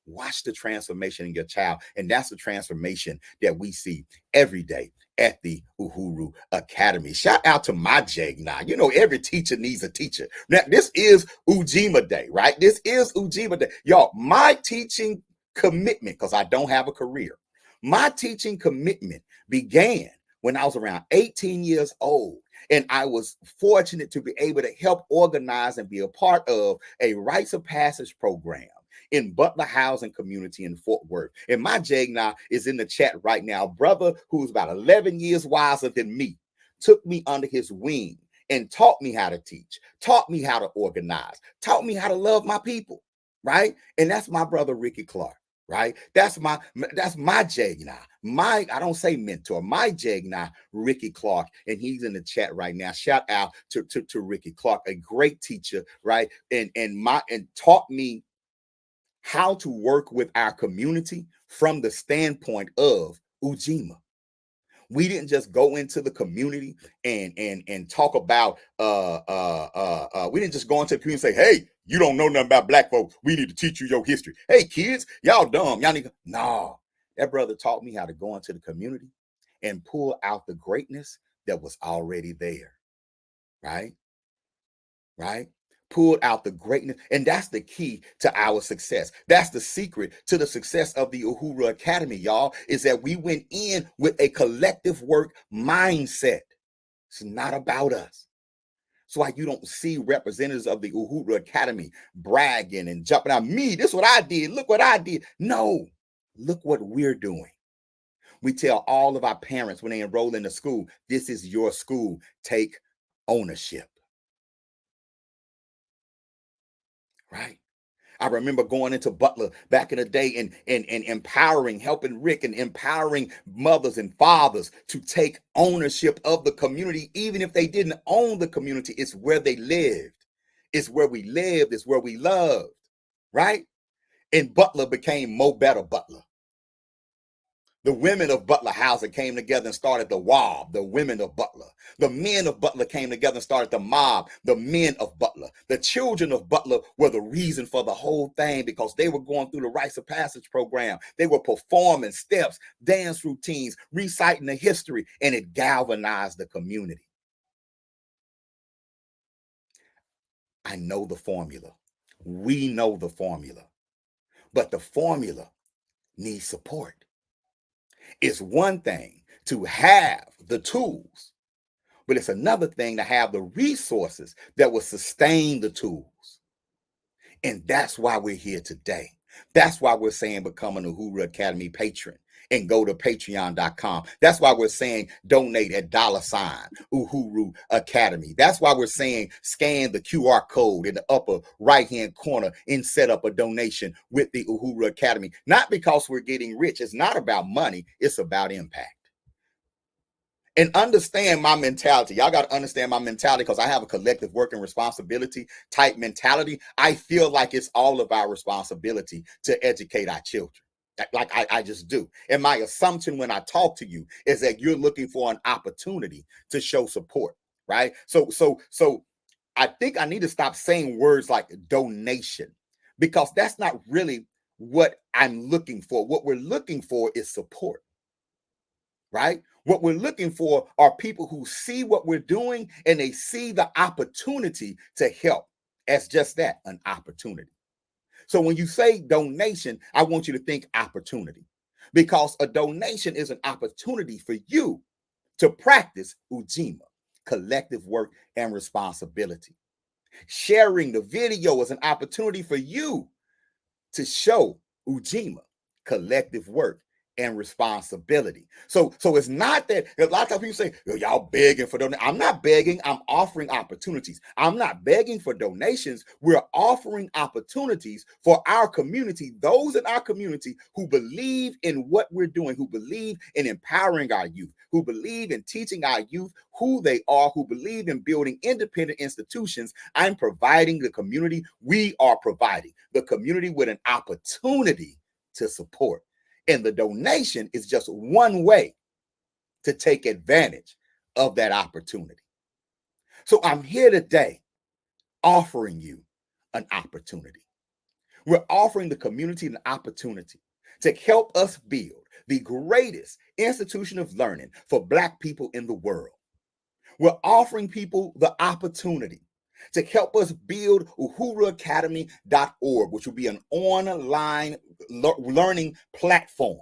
watch the transformation in your child. And that's the transformation that we see every day at the Uhuru Academy. Shout out to my JIMA. You know, every teacher needs a teacher. Now, this is UJIMA Day, right? This is UJIMA Day. Y'all, my teaching commitment, because I don't have a career, my teaching commitment began when I was around 18 years old. And I was fortunate to be able to help organize and be a part of a rites of passage program in Butler Housing Community in Fort Worth. And my JIMA is in the chat right now. Brother who's about 11 years wiser than me took me under his wing and taught me how to teach, taught me how to organize, taught me how to love my people, right? And that's my brother, Rickie Clark. Right? That's my JIMA. I don't say mentor, my JIMA, Rickie Clark. And he's in the chat right now. Shout out to Rickie Clark, a great teacher, right? And taught me how to work with our community from the standpoint of UJIMA. We didn't just go into the community and talk about we didn't just go into the community and say, hey, you don't know nothing about black folks. We need to teach you your history. Hey, kids, y'all dumb. Y'all need to... No, that brother taught me how to go into the community and pull out the greatness that was already there. Right? Right? Pulled out the greatness. And that's the key to our success. That's the secret to the success of the Uhuru Academy, y'all, is that we went in with a collective work mindset. It's not about us. That's why you don't see representatives of the Uhuru Academy bragging and jumping out. Me, this is what I did. Look what I did. No, look what we're doing. We tell all of our parents when they enroll in the school, this is your school. Take ownership. Right? I remember going into Butler back in the day and empowering, helping Rick and empowering mothers and fathers to take ownership of the community, even if they didn't own the community. It's where they lived. It's where we lived. It's where we loved, right? And Butler became Mo Better Butler. The women of Butler Housing came together and started the WOB, the women of Butler. The men of Butler came together and started the MOB, the men of Butler. The children of Butler were the reason for the whole thing because they were going through the rites of passage program. They were performing steps, dance routines, reciting the history, and it galvanized the community. I know the formula. We know the formula. But the formula needs support. It's one thing to have the tools, but it's another thing to have the resources that will sustain the tools. And that's why we're here today. That's why we're saying become an Uhuru Academy patron and go to patreon.com. That's why we're saying donate at $ Uhuru Academy. That's why we're saying scan the QR code in the upper right-hand corner and set up a donation with the Uhuru Academy. Not because we're getting rich. It's not about money. It's about impact. And understand my mentality. Y'all got to understand my mentality because I have a collective work and responsibility type mentality. I feel like it's all of our responsibility to educate our children. Like I just do. And my assumption when I talk to you is that you're looking for an opportunity to show support, right? So I think I need to stop saying words like donation because that's not really what I'm looking for. What we're looking for is support, right? What we're looking for are people who see what we're doing and they see the opportunity to help as just that, an opportunity. So when you say donation, I want you to think opportunity because a donation is an opportunity for you to practice UJIMA, collective work and responsibility. Sharing the video is an opportunity for you to show UJIMA, collective work and responsibility. So it's not that a lot of times people say, y'all begging for donations. I'm not begging, I'm offering opportunities. I'm not begging for donations. We're offering opportunities for our community, those in our community who believe in what we're doing, who believe in empowering our youth, who believe in teaching our youth who they are, who believe in building independent institutions. I'm providing the community, we are providing the community with an opportunity to support. And the donation is just one way to take advantage of that opportunity. So I'm here today offering you an opportunity. We're offering the community an opportunity to help us build the greatest institution of learning for Black people in the world. We're offering people the opportunity to help us build uhuruacademy.org, which will be an online learning platform,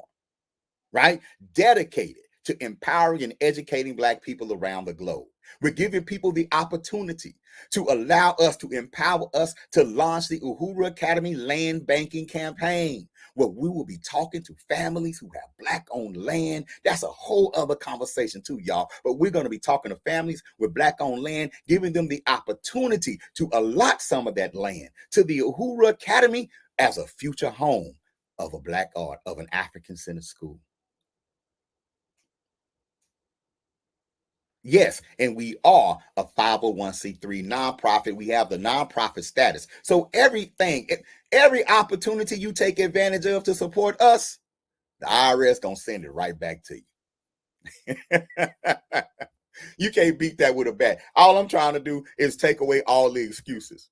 right? Dedicated to empowering and educating Black people around the globe. We're giving people the opportunity to allow us, to empower us to launch the Uhuru Academy Land Banking Campaign, where we will be talking to families who have Black-owned land. That's a whole other conversation too, y'all. But we're going to be talking to families with Black-owned land, giving them the opportunity to allot some of that land to the Uhuru Academy as a future home of a Black art, of an African-centered school. Yes, and we are a 501c3 nonprofit. We have the nonprofit status. So every opportunity you take advantage of to support us, the IRS gonna send it right back to you. You can't beat that with a bat. All I'm trying to do is take away all the excuses.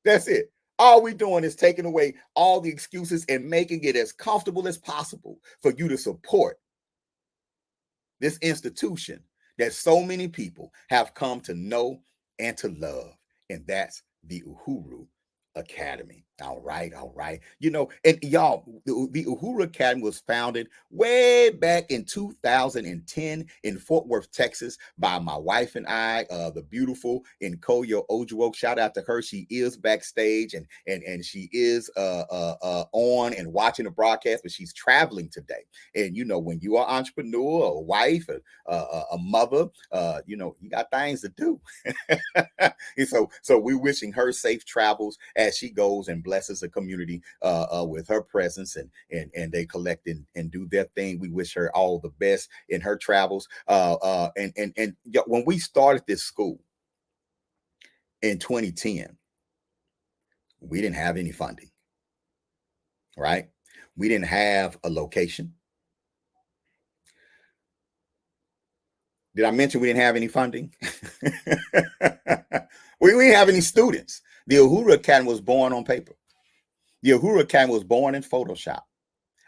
That's it. All we're doing is taking away all the excuses and making it as comfortable as possible for you to support this institution that so many people have come to know and to love, and that's the Uhuru Academy. All right. You know, and y'all, the Uhuru Academy was founded way back in 2010 in Fort Worth, Texas, by my wife and I, the beautiful Nkoyo Ojuo. Shout out to her. She is backstage and she is on and watching the broadcast, but she's traveling today. And you know, when you are an entrepreneur, a wife, a mother, you know, you got things to do. And so we're wishing her safe travels as she goes and blesses the community with her presence, and they collect and do their thing. We wish her all the best in her travels. And when we started this school in 2010, we didn't have any funding, right? We didn't have a location. Did I mention we didn't have any funding? We didn't have any students. The Uhuru Academy was born on paper. The Uhuru Academy was born in Photoshop.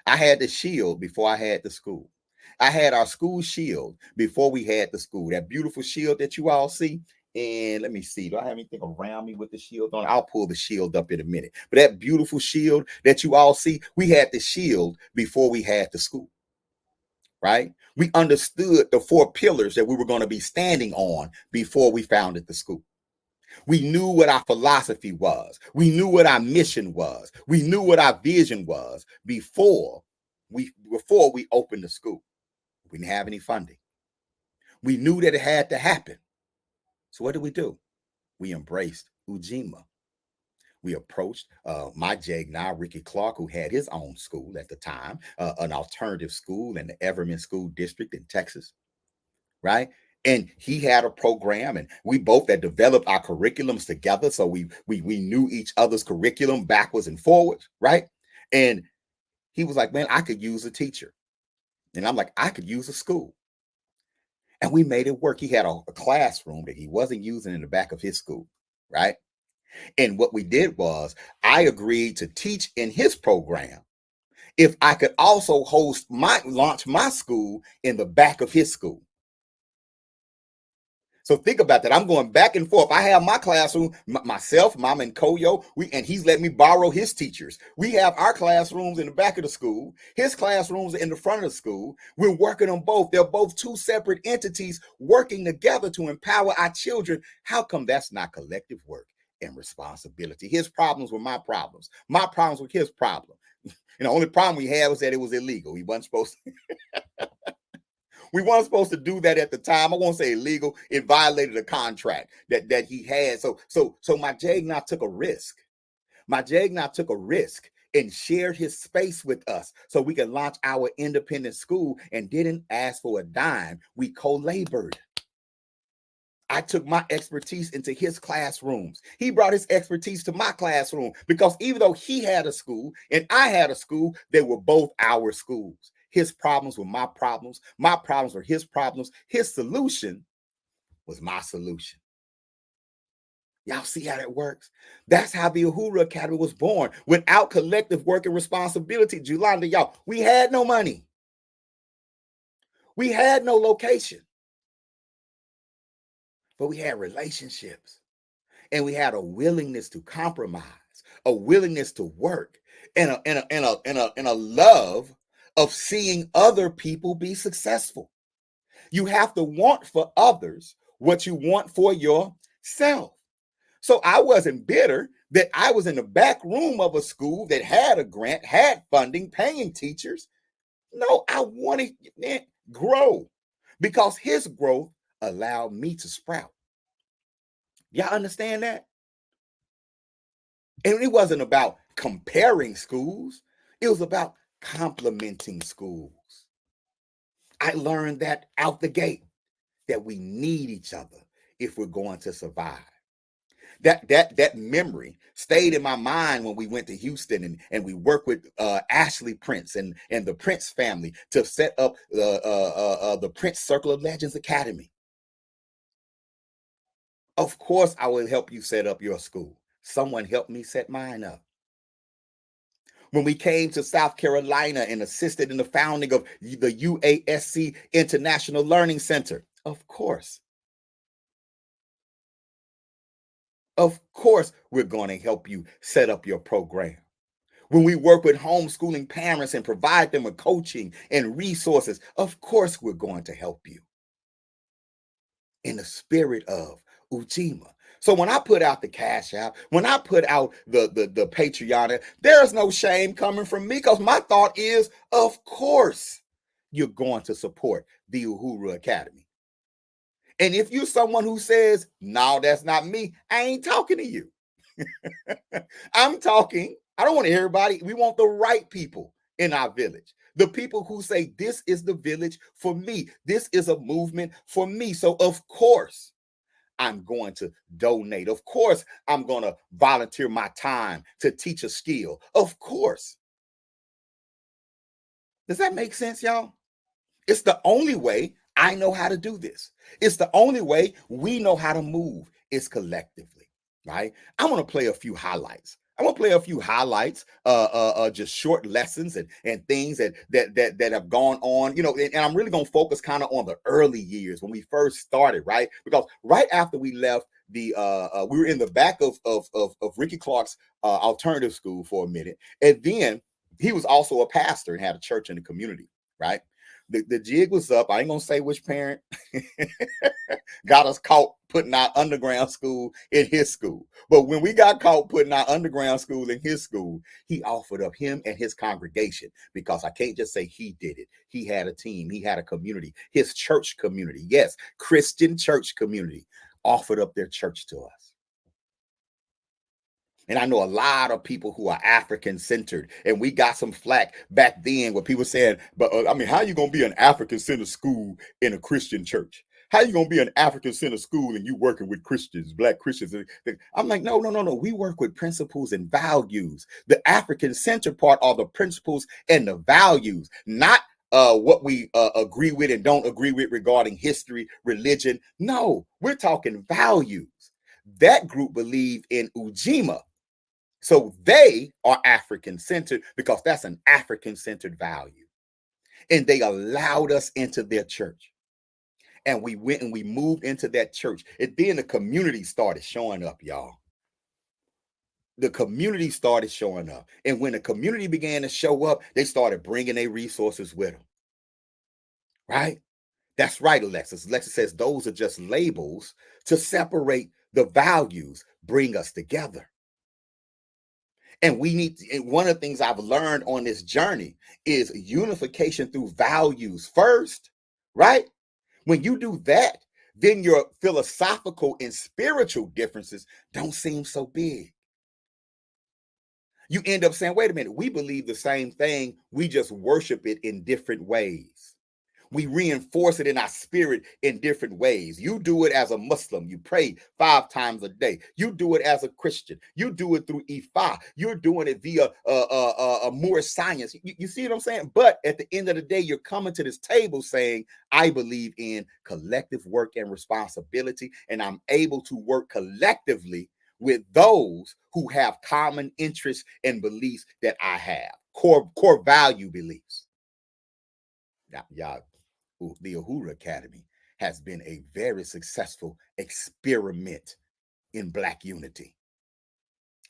I had the shield before I had the school. I had our school shield before we had the school. That beautiful shield that you all see. And let me see, do I have anything around me with the shield on? I'll pull the shield up in a minute. But that beautiful shield that you all see, we had the shield before we had the school, right? We understood the 4 pillars that we were going to be standing on before we founded the school. We knew what our philosophy was. We knew what our mission was. We knew what our vision was before we opened the school. We didn't have any funding. We knew that it had to happen. So what did we do? We embraced UJIMA. We approached my now Rickie Clark, who had his own school at the time, an alternative school in the Everman School District in Texas, right? And he had a program, and we both had developed our curriculums together. So we knew each other's curriculum backwards and forwards, right? And he was like, man, I could use a teacher. And I'm like, I could use a school. And we made it work. He had a classroom that he wasn't using in the back of his school, right? And what we did was I agreed to teach in his program if I could also launch my school in the back of his school. So think about that. I'm going back and forth. I have my classroom, myself, Mama, and Koyo, and he's letting me borrow his teachers. We have our classrooms in the back of the school. His classrooms are in the front of the school. We're working on both. They're both 2 separate entities working together to empower our children. How come that's not collective work? and responsibility. His problems were my problems. My problems were his problem. And the only problem we had was that it was illegal. We weren't supposed to do that at the time. I won't say illegal. It violated a contract that he had. So my Jagna took a risk. My Jagna took a risk and shared his space with us so we could launch our independent school and didn't ask for a dime. We co-labored. I took my expertise into his classrooms. He brought his expertise to my classroom because even though he had a school and I had a school, they were both our schools. His problems were my problems. My problems were his problems. His solution was my solution. Y'all see how that works? That's how the Uhuru Academy was born. Without collective work and responsibility, Julanda, y'all, we had no money. We had no location. But we had relationships. And we had a willingness to compromise, a willingness to work, and a love of seeing other people be successful. You have to want for others what you want for yourself. So I wasn't bitter that I was in the back room of a school that had a grant, had funding, paying teachers. No, I wanted to grow because his growth allowed me to sprout. Y'all understand that? And it wasn't about comparing schools. It was about complementing schools. I learned that out the gate, that we need each other if we're going to survive. That memory stayed in my mind when we went to Houston and we worked with Ashley Prince and the Prince family to set up the Prince Circle of Legends Academy. Of course, I will help you set up your school. Someone helped me set mine up. When we came to South Carolina and assisted in the founding of the UASC International Learning Center, of course. Of course, we're going to help you set up your program. When we work with homeschooling parents and provide them with coaching and resources, of course, we're going to help you. In the spirit of UJIMA. So when I put out the Cash App, when I put out the Patreon, there's no shame coming from me because my thought is, of course, you're going to support the Uhuru Academy. And if you're someone who says, no, that's not me, I ain't talking to you. I don't want to hear everybody. We want the right people in our village. The people who say, this is the village for me. This is a movement for me. So of course, I'm going to donate. Of course, I'm going to volunteer my time to teach a skill. Of course. Does that make sense, y'all? It's the only way I know how to do this. It's the only way we know how to move is collectively, right? I'm going to play a few highlights. I'm going to play a few highlights, just short lessons and things that have gone on, and I'm really going to focus kind of on the early years when we first started, right? Because right after we left we were in the back of Rickie Clark's alternative school for a minute. And then he was also a pastor and had a church in the community, right? The jig was up. I ain't gonna say which parent got us caught putting our underground school in his school. But when we got caught putting our underground school in his school, he offered up him and his congregation, because I can't just say he did it. He had a team. He had a community. His church community, yes, Christian church community, offered up their church to us. And I know a lot of people who are African-centered, and we got some flack back then where people saying, but how are you going to be an African-centered school in a Christian church? How are you going to be an African-centered school and you working with Christians, Black Christians? I'm like, no. We work with principles and values. The African-centered part are the principles and the values, not what we agree with and don't agree with regarding history, religion. No, we're talking values. That group believe in UJIMA. So they are African-centered because that's an African-centered value. And they allowed us into their church. And we went and we moved into that church. And then the community started showing up, y'all. The community started showing up. And when the community began to show up, they started bringing their resources with them. Right? That's right, Alexis. Alexis says those are just labels to separate The values bring us together. And we need to, and one of the things I've learned on this journey is unification through values first, right? When you do that, then your philosophical and spiritual differences don't seem so big. You end up saying, wait a minute, we believe the same thing, we just worship it in different ways. We reinforce it in our spirit in different ways. You do it as a Muslim. You pray 5 times a day. You do it as a Christian. You do it through Ifa. You're doing it via more science. You see what I'm saying? But at the end of the day, you're coming to this table saying, I believe in collective work and responsibility, and I'm able to work collectively with those who have common interests and beliefs that I have, core value beliefs. Now, y'all, the Uhuru Academy has been a very successful experiment in Black unity.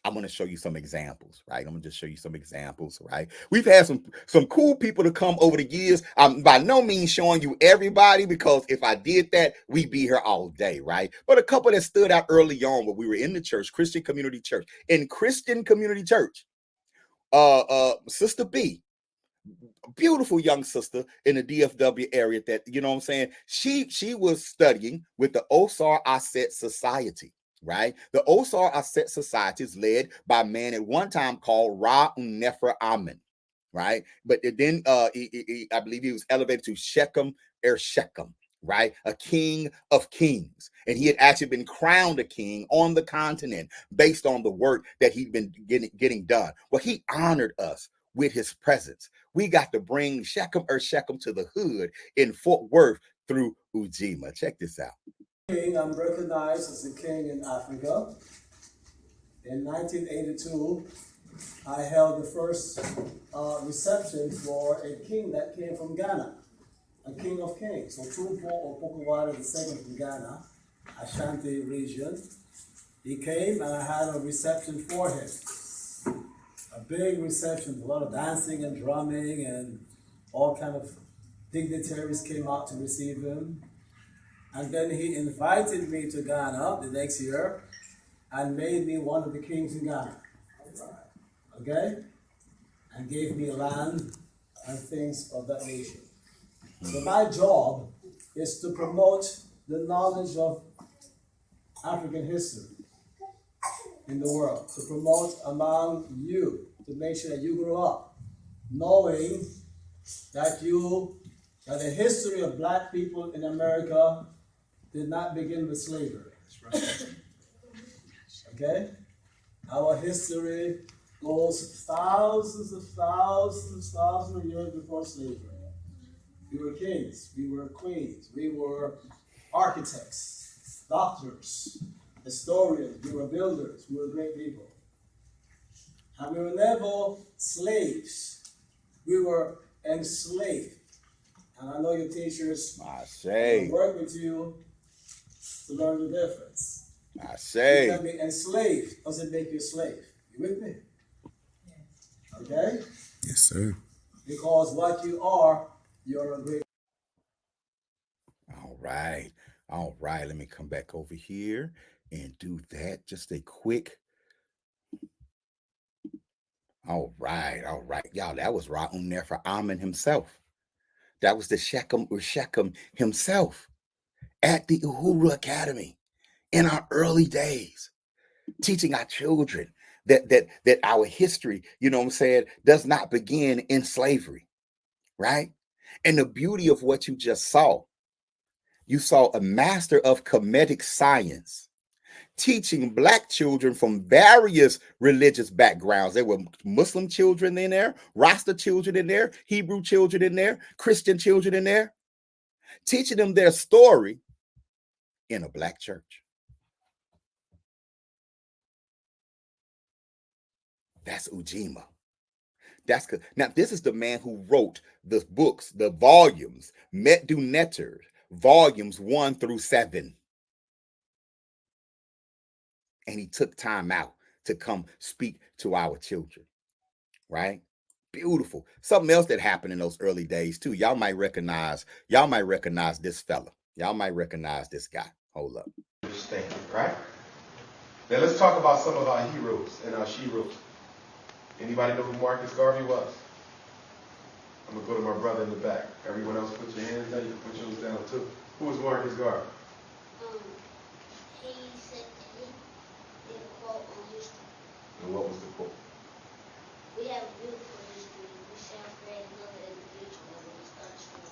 I'm going to show you some examples, right? I'm going to just show you some examples, right? We've had some cool people to come over the years. I'm by no means showing you everybody, because if I did that, we'd be here all day, right? But a couple that stood out early on when we were in the church, Christian Community Church. In Christian Community Church, Sister B, beautiful young sister in the DFW area that, you know what I'm saying, she was studying with the Osar Asset Society, right? The Osar Asset Society is led by a man at one time called Ra Nefer Amen, right? But then I believe he was elevated to Shechem, right? A king of kings. And he had actually been crowned a king on the continent based on the work that he'd been getting done. Well, he honored us with his presence. We got to bring Shechem to the hood in Fort Worth through UJIMA. Check this out. I'm recognized as a king in Africa. In 1982, I held the first reception for a king that came from Ghana, a king of kings. So Tupo Opokuwara II from Ghana, Ashanti region. He came and I had a reception for him. A big reception, a lot of dancing and drumming, and all kind of dignitaries came out to receive him. And then he invited me to Ghana the next year and made me one of the kings in Ghana. Okay? And gave me land and things of that nature. So my job is to promote the knowledge of African history in the world, to promote among you, to make sure that you grow up knowing that the history of Black people in America did not begin with slavery. That's right. Okay? Our history goes thousands of years before slavery. We were kings, we were queens, we were architects, doctors, historians, we were builders, we were great people. And we were never slaves. We were enslaved. And I know your teachers will work with you to learn the difference. You can be enslaved doesn't make you a slave. You with me? Okay? Yes, sir. Because what you are, you're a great. All right. All right. Let me come back over here and do that. Just a quick. All right. All right. Y'all, that was Ra'um Nefer Amen himself. That was the Shechem himself at the Uhuru Academy in our early days, teaching our children that our history, you know what I'm saying, does not begin in slavery, right? And the beauty of what you just saw, you saw a master of Kemetic science teaching Black children from various religious backgrounds. There were Muslim children in there, Rasta children in there, Hebrew children in there, Christian children in there, teaching them their story in a Black church. That's UJIMA. That's good. Now, this is the man who wrote the books, the volumes, Medu Netter, volumes 1 through 7. And he took time out to come speak to our children, right? Beautiful. Something else that happened in those early days too. Y'all might recognize this fella. Y'all might recognize this guy. Hold up. Thinking, right? Now let's talk about some of our heroes and our sheroes. Anybody know who Marcus Garvey was? I'm going to go to my brother in the back. Everyone else put your hands down. You can put yours down too. Who was Marcus Garvey? He said he did a quote on history. And what was the quote? We have a beautiful history. We shall create another in the future when we start strong.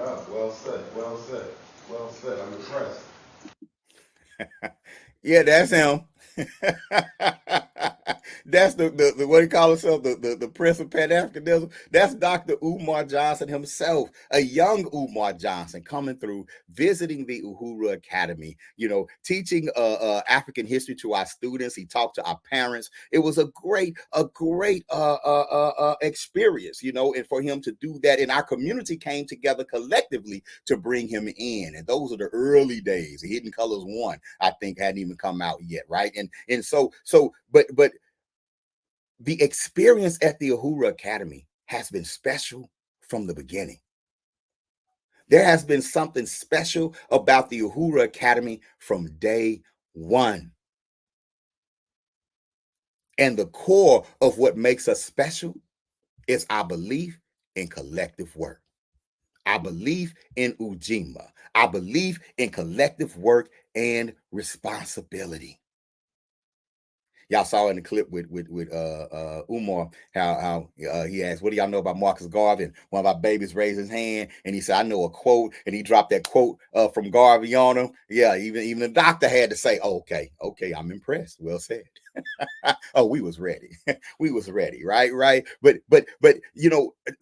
Wow, well said, well said, well said. I'm impressed. Yeah, that's him. That's the what he call himself, the Prince of Pan-Africanism. That's Dr. Umar Johnson himself, a young Umar Johnson coming through, visiting the Uhuru Academy, teaching African history to our students. He talked to our parents. It was a great experience, and for him to do that, and our community came together collectively to bring him in. And those are the early days. Hidden Colors 1, I think, hadn't even come out yet, right? And so but the experience at the Uhuru Academy has been special from the beginning. There has been something special about the Uhuru Academy from day one. And the core of what makes us special is our belief in collective work. I believe in UJIMA. I believe in collective work and responsibility. Y'all saw in the clip with Umar how he asked, "What do y'all know about Marcus Garvey?" And one of our babies raised his hand and he said, "I know a quote," and he dropped that quote from Garvey on him. Yeah, even the doctor had to say, oh, "Okay, I'm impressed. Well said." Oh, we was ready. We was ready, right? But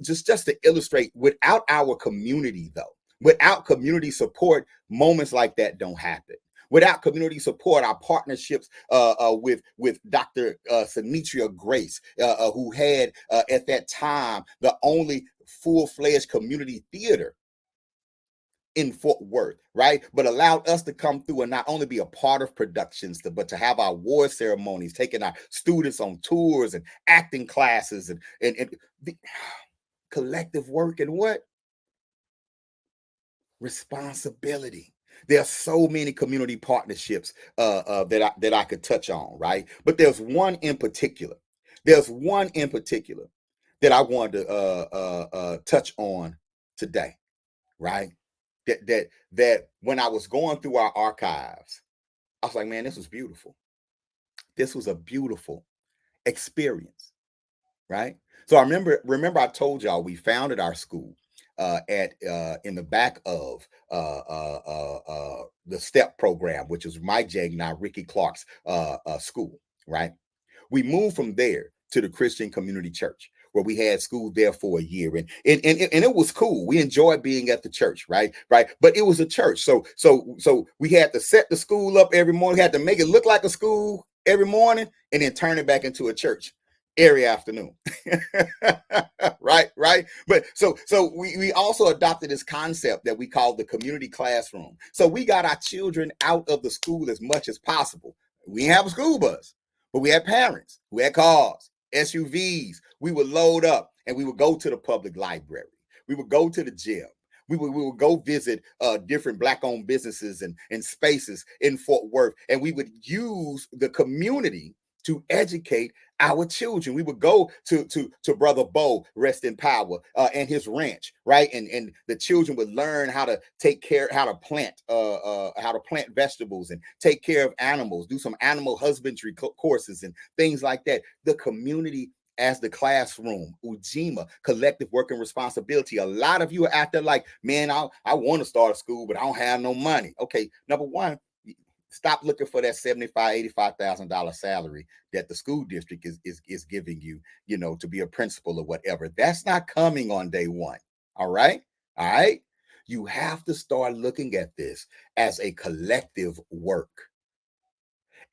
just to illustrate, without our community, though, without community support, moments like that don't happen. Without community support, our partnerships with Dr. Sinitria Grace, who had at that time the only full-fledged community theater in Fort Worth, right? But allowed us to come through and not only be a part of productions, but to have our award ceremonies, taking our students on tours and acting classes and the collective work and what? Responsibility. There are so many community partnerships that I could touch on, right? But there's one in particular. There's one in particular that I wanted to touch on today, right? That when I was going through our archives, I was like, man, this was beautiful. This was a beautiful experience, right? So I remember I told y'all we founded our school in the back of the STEP program, which is my now Rickie Clark's school, right? We moved from there to the Christian Community Church, where we had school there for a year, and it was cool. We enjoyed being at the church, right? But it was a church, so we had to set the school up every morning. We had to make it look like a school every morning, and then turn it back into a church every afternoon. right. But so we also adopted this concept that we call the community classroom. So we got our children out of the school as much as possible. We didn't have a school bus, but we had parents who had cars, SUVs. We would load up and we would go to the public library. We would go to the gym. We would go visit different Black-owned businesses and spaces in Fort Worth, and we would use the community to educate our children. We would go to Brother Bo, rest in power, and his ranch, right? And the children would learn how to how to plant vegetables and take care of animals, do some animal husbandry courses and things like that. The community as the classroom, UJIMA, collective work and responsibility. A lot of you are out there like, man, I want to start a school, but I don't have no money. Okay, number one, stop looking for that $75,000, $85,000 salary that the school district is giving you, to be a principal or whatever. That's not coming on day one. All right. You have to start looking at this as a collective work,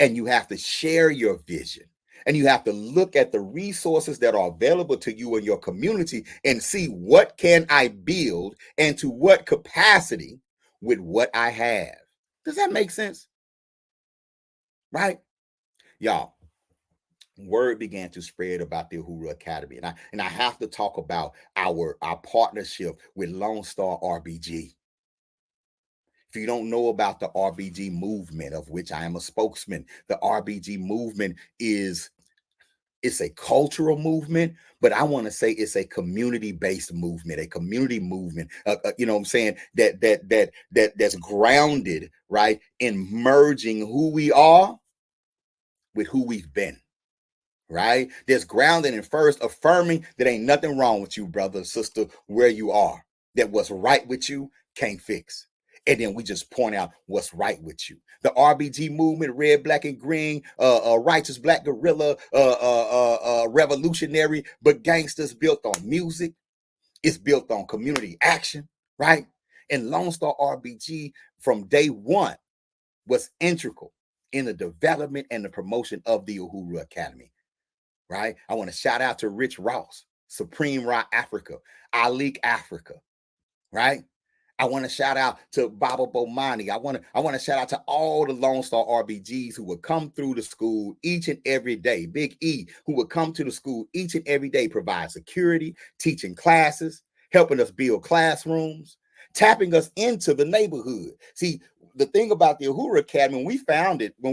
and you have to share your vision. And you have to look at the resources that are available to you in your community and see what can I build and to what capacity with what I have. Does that make sense? Right? Y'all, word began to spread about the Uhuru Academy. And I have to talk about our partnership with Lone Star RBG. If you don't know about the RBG movement, of which I am a spokesman, the RBG movement it's a cultural movement, but I want to say it's a community-based movement, a community movement. You know what I'm saying? That's grounded, right, in merging who we are with who we've been. Right? That's grounded in first affirming that ain't nothing wrong with you, brother, sister, where you are. That what's right with you can't fix. And then we just point out what's right with you. The RBG movement, red, black, and green, righteous black guerrilla, revolutionary, but gangsters built on music. It's built on community action, right? And Lone Star RBG from day one was integral in the development and the promotion of the Uhuru Academy. Right? I want to shout out to Rich Ross, Supreme Raw Africa, Ali Africa, right? I want to shout out to Baba Bomani. I want to shout out to all the Lone Star RBGs who would come through the school each and every day. Big E, who would come to the school each and every day, provide security, teaching classes, helping us build classrooms, tapping us into the neighborhood. See, the thing about the Uhuru Academy, when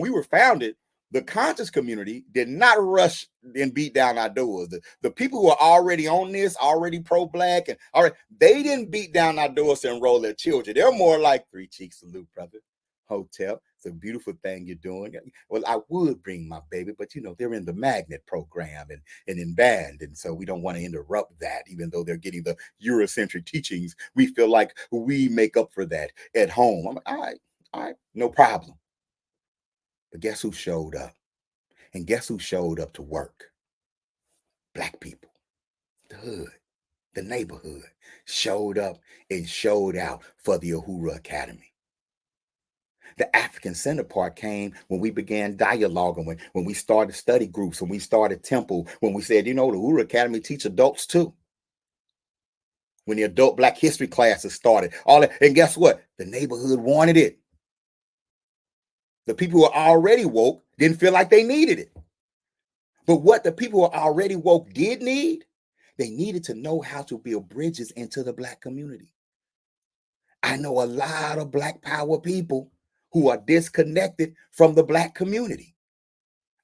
we were founded, the conscious community did not rush and beat down our doors. The people who are already on this, already pro-black, and all right, they didn't beat down our doors to enroll their children. They're more like three cheeks salute, brother. Hotel, it's a beautiful thing you're doing. Well, I would bring my baby, but you know, they're in the magnet program and in band. And so we don't want to interrupt that, even though they're getting the Eurocentric teachings. We feel like we make up for that at home. I'm like, all right, no problem. But guess who showed up? And guess who showed up to work? Black people. The hood, the neighborhood showed up and showed out for the Uhuru Academy. The African Center part came when we began dialoguing, when we started study groups, when we started Temple, when we said, you know, the Uhuru Academy teach adults too. When the adult Black history classes started, all that, and guess what? The neighborhood wanted it. The people who are already woke didn't feel like they needed it. But what the people who are already woke did need, they needed to know how to build bridges into the Black community. I know a lot of Black power people who are disconnected from the Black community.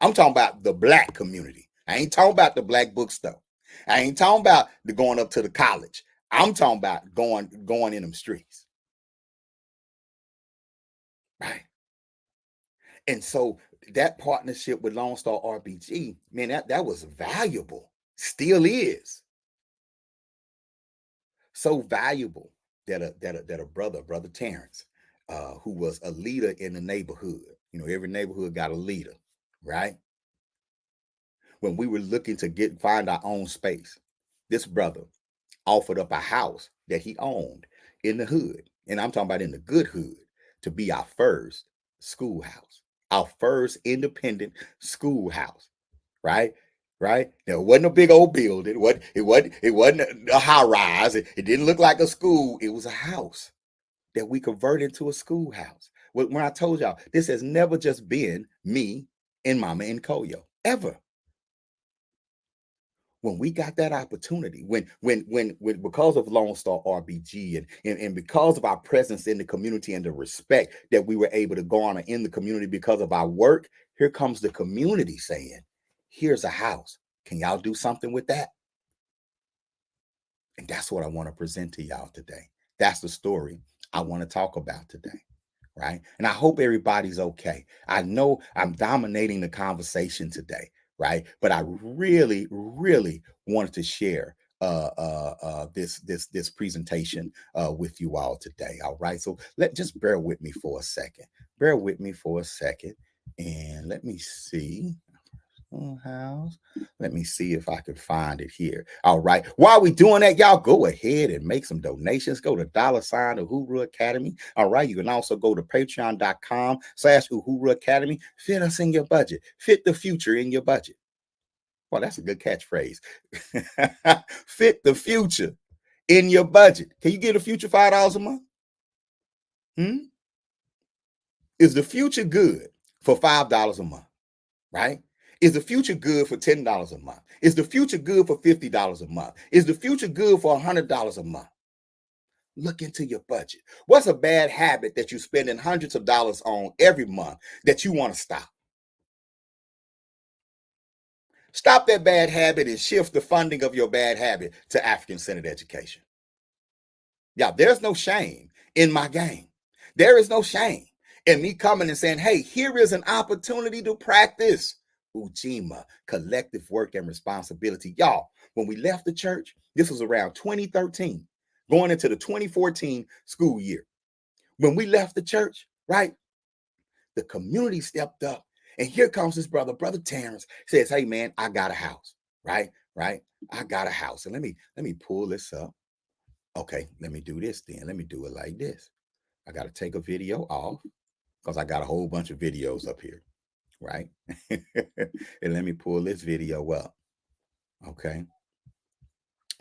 I'm talking about the Black community. I ain't talking about the Black bookstore. I ain't talking about the going up to the college. I'm talking about going in them streets. Right? And so that partnership with Lone Star RBG, man, that was valuable. Still is. So valuable that a brother Terrence, who was a leader in the neighborhood. You know, every neighborhood got a leader, right? When we were looking to find our own space, this brother offered up a house that he owned in the hood, and I'm talking about in the good hood, to be our first schoolhouse, our first independent schoolhouse, right? Right? Now, it wasn't a big old building. It wasn't a high rise. It didn't look like a school. It was a house that we converted into a schoolhouse. When I told y'all, this has never just been me and Mama and Koyo, ever. When we got that opportunity, when because of Lone Star RBG and because of our presence in the community and the respect that we were able to garner in the community because of our work, here comes the community saying, here's a house. Can y'all do something with that? And that's what I want to present to y'all today. That's the story I want to talk about today. Right? And I hope everybody's okay. I know I'm dominating the conversation today, right? But I really, really wanted to share this presentation with you all today. All right. So just bear with me for a second. Bear with me for a second. And let me see. House. Let me see if I can find it here. All right. While we doing that, y'all go ahead and make some donations. Go to $Uhuru Academy. All right. You can also go to patreon.com/Uhuru Academy. Fit us in your budget. Fit the future in your budget. Well, that's a good catchphrase. Fit the future in your budget. Can you get a future $5 a month? Is the future good for $5 a month? Right? Is the future good for $10 a month? Is the future good for $50 a month? Is the future good for $100 a month? Look into your budget. What's a bad habit that you're spending hundreds of dollars on every month that you want to stop? Stop that bad habit and shift the funding of your bad habit to African-centered education. Yeah, there's no shame in my game. There is no shame in me coming and saying, hey, here is an opportunity to practice UJIMA, collective work and responsibility. Y'all, when we left the church, this was around 2013, going into the 2014 school year. When we left the church, right, the community stepped up, and here comes his brother Terrence, says, hey, man, I got a house, right? I got a house. And let me pull this up. Okay, let me do this then. Let me do it like this. I got to take a video off because I got a whole bunch of videos up here, right? And let me pull this video up. Okay.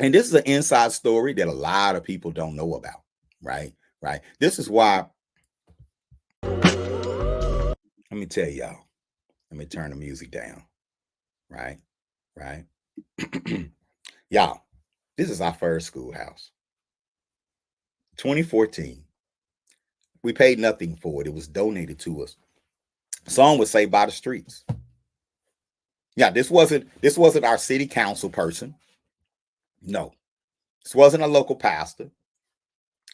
And this is an inside story that a lot of people don't know about, right? This is why, let me tell y'all, let me turn the music down, right? Y'all, this is our first schoolhouse. 2014. We paid nothing for it. It was donated to us. Some would say by the streets. Yeah, this wasn't our city council person. No. This wasn't a local pastor.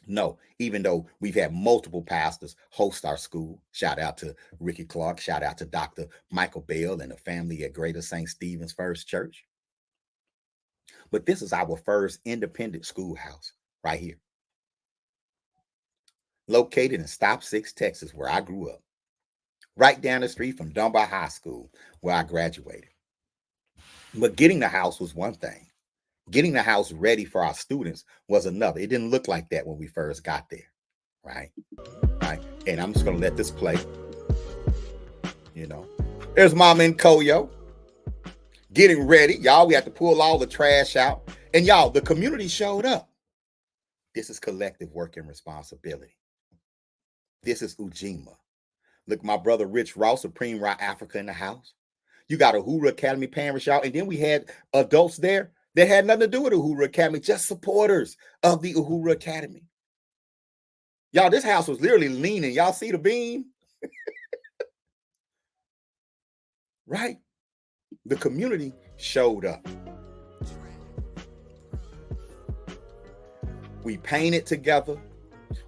No, even though we've had multiple pastors host our school. Shout out to Rickie Clark. Shout out to Dr. Michael Bell and the family at Greater St. Stephen's First Church. But this is our first independent schoolhouse right here. Located in Stop 6, Texas, where I grew up. Right down the street from Dunbar High School, where I graduated. But getting the house was one thing. Getting the house ready for our students was another. It didn't look like that when we first got there, right? And I'm just going to let this play. You know, there's Mama and Koyo getting ready. Y'all, we had to pull all the trash out. And y'all, the community showed up. This is collective work and responsibility. This is UJIMA. Look, my brother Rich Ross, Supreme Rock Africa in the house. You got Uhuru Academy parents, y'all. And then we had adults there that had nothing to do with Uhuru Academy, just supporters of the Uhuru Academy. Y'all, this house was literally leaning. Y'all see the beam? Right? The community showed up. We painted together.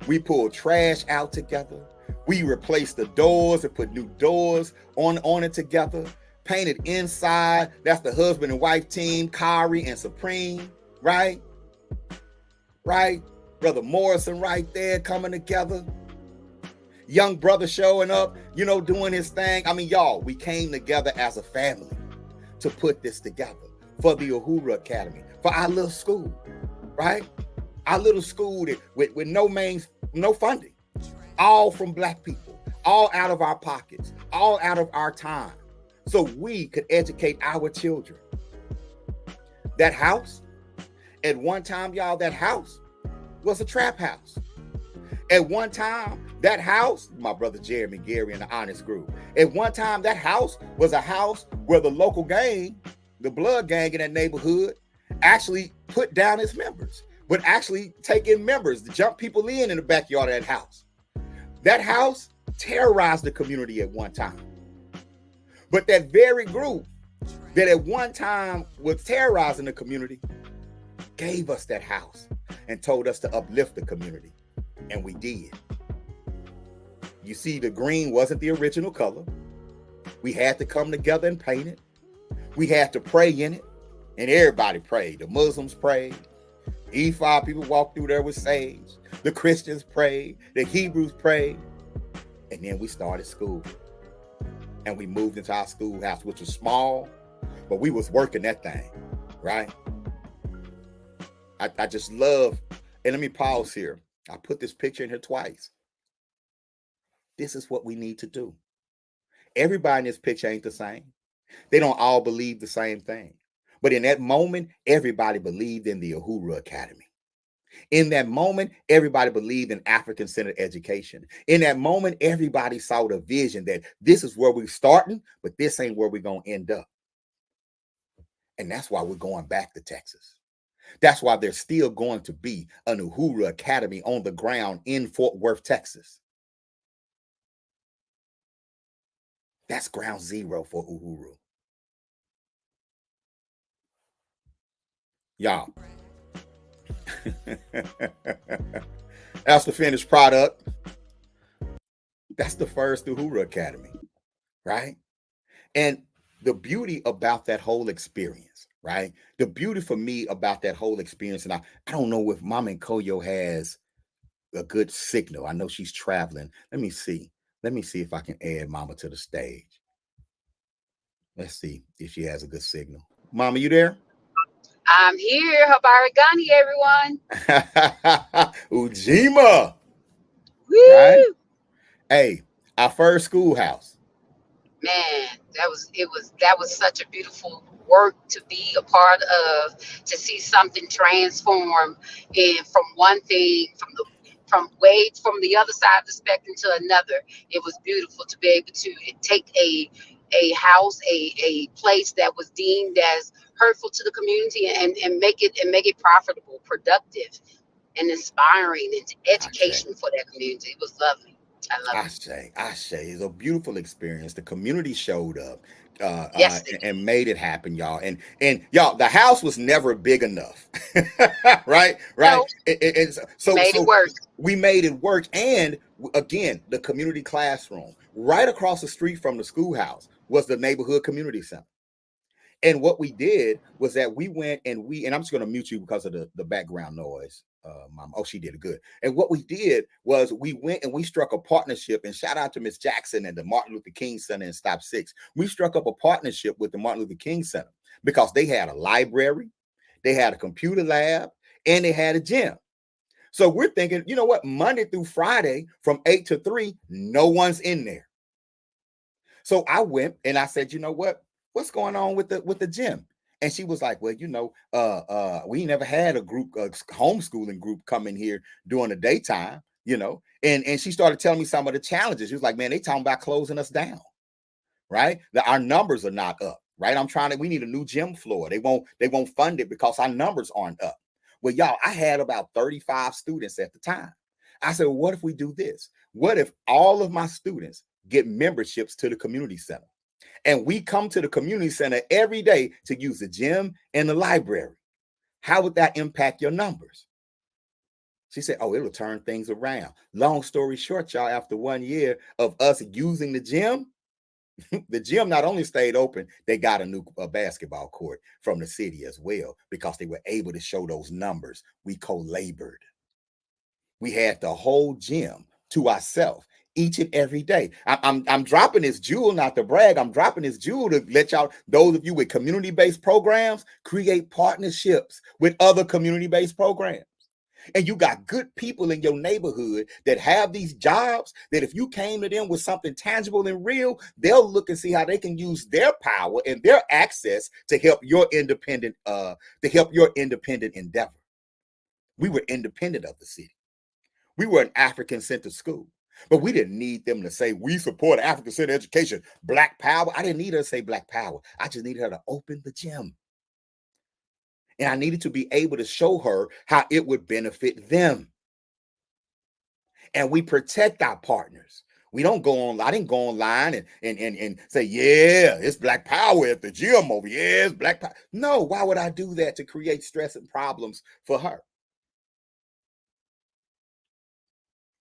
We pulled trash out together. We replaced the doors and put new doors on it together. Painted inside. That's the husband and wife team, Kari and Supreme, right? Brother Morrison right there coming together. Young brother showing up, doing his thing. I mean, y'all, we came together as a family to put this together for the Uhuru Academy, for our little school, right? Our little school that with no funding, all from Black people, all out of our pockets, all out of our time, so we could educate our children. That house, at one time, y'all, that house was a trap house. At one time, that house, my brother Jeremy Gary and the Honest Group, at one time, that house was a house where the local gang, the blood gang in that neighborhood, actually put down its members, but actually take in members to jump people in the backyard of that house. That house terrorized the community at one time. But that very group that at one time was terrorizing the community gave us that house and told us to uplift the community. And we did. You see, the green wasn't the original color. We had to come together and paint it. We had to pray in it. And everybody prayed. The Muslims prayed. The E5 people walked through there with sage. The Christians prayed. The Hebrews prayed. And then we started school. And we moved into our schoolhouse, which was small, but we was working that thing, right? I just love, and let me pause here. I put this picture in here twice. This is what we need to do. Everybody in this picture ain't the same. They don't all believe the same thing. But in that moment, everybody believed in the Uhuru Academy. In that moment, everybody believed in African-centered education. In that moment, everybody saw the vision that this is where we're starting, but this ain't where we're going to end up. And that's why we're going back to Texas. That's why there's still going to be an Uhuru Academy on the ground in Fort Worth, Texas. That's ground zero for Uhuru. Y'all. That's the finished product. That's the first Uhuru Academy, right? And the beauty about that whole experience, right? The beauty for me about that whole experience, and I don't know if Mama and Koyo has a good signal. I know she's traveling. Let me see. Let me see if I can add Mama to the stage. Let's see if she has a good signal. Mama, you there? I'm here. Habari Gani, everyone. UJIMA, right? Woo! Hey, our first schoolhouse. Man, that was such a beautiful work to be a part of, to see something transform and from one thing from the other side of the spectrum to another. It was beautiful to be able to take a house, a place that was deemed as hurtful to the community and make it profitable, productive, and inspiring and I say. education for that community. It was lovely. I love it. I say, it's a beautiful experience. The community showed up, Yes, they did. and made it happen, y'all. And y'all, the house was never big enough, right? Right. No, we So made it work. we made it work. And again, the community classroom right across the street from the schoolhouse was the neighborhood community center. And what we did was that we went and I'm just going to mute you because of the background noise, Mom. Oh, she did it good. And what we did was we went and we struck a partnership. And shout out to Miss Jackson and the Martin Luther King Center in Stop 6. We struck up a partnership with the Martin Luther King Center because they had a library, they had a computer lab, and they had a gym. So we're thinking, you know what? Monday through Friday from 8 to 3, no one's in there. So I went and I said, you know what? What's going on with the gym? And she was like, well, we never had a group, a homeschooling group come in here during the daytime, And she started telling me some of the challenges. She was like, man, they talking about closing us down, right? That our numbers are not up, right? We need a new gym floor. They won't fund it because our numbers aren't up. Well, y'all, I had about 35 students at the time. I said, well, what if we do this? What if all of my students get memberships to the community center? And we come to the community center every day to use the gym and the library. How would that impact your numbers? She said, oh, it'll turn things around. Long story short, y'all, after 1 year of us using the gym not only stayed open, they got a new basketball court from the city as well because they were able to show those numbers. We co-labored. We had the whole gym to ourselves each and every day. I'm dropping this jewel, not to brag. I'm dropping this jewel to let y'all, those of you with community-based programs, create partnerships with other community-based programs. And you got good people in your neighborhood that have these jobs that if you came to them with something tangible and real, they'll look and see how they can use their power and their access to help your independent endeavor. We were independent of the city. We were an African-centered school, but we didn't need them to say, we support African-centered education, Black power. I didn't need her to say Black power. I just needed her to open the gym. And I needed to be able to show her how it would benefit them. And we protect our partners. We don't go on. I didn't go online and say, yeah, it's Black power at the gym over. Yeah, it's Black power. No, why would I do that to create stress and problems for her?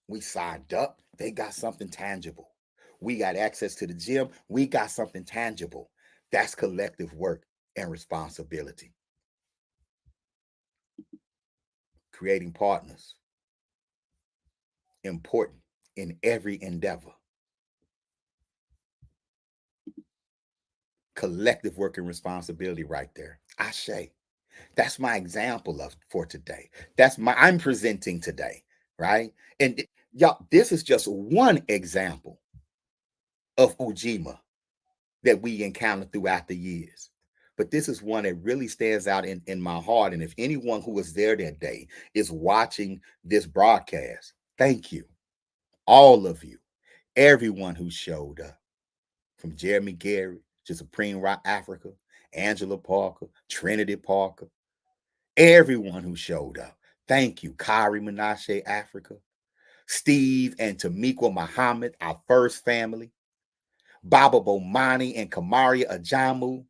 We signed up. They got something tangible. We got access to the gym. We got something tangible. That's collective work and responsibility. Creating partners. Important in every endeavor. Collective work and responsibility right there. Ashe. That's my example for today. I'm presenting today, right? And y'all, this is just one example of UJIMA that we encountered throughout the years. But this is one that really stands out in my heart. And if anyone who was there that day is watching this broadcast, thank you. All of you, everyone who showed up, from Jeremy Gary to Supreme Rock Africa, Angela Parker, Trinity Parker, Everyone who showed up. Thank you, Kari Menashe Africa, Steve and Tamikwa Muhammad, our first family, Baba Bomani and Kamaria Ajamu,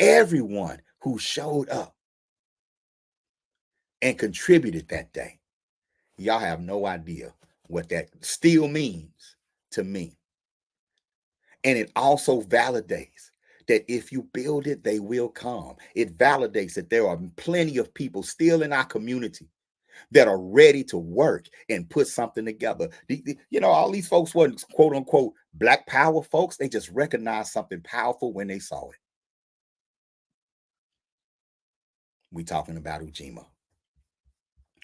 everyone who showed up and contributed that day. Y'all have no idea what that still means to me. And it also validates that if you build it, they will come. It validates that there are plenty of people still in our community that are ready to work and put something together. You know, all these folks weren't quote unquote Black power folks. They just recognized something powerful when they saw it. We talking about UJIMA,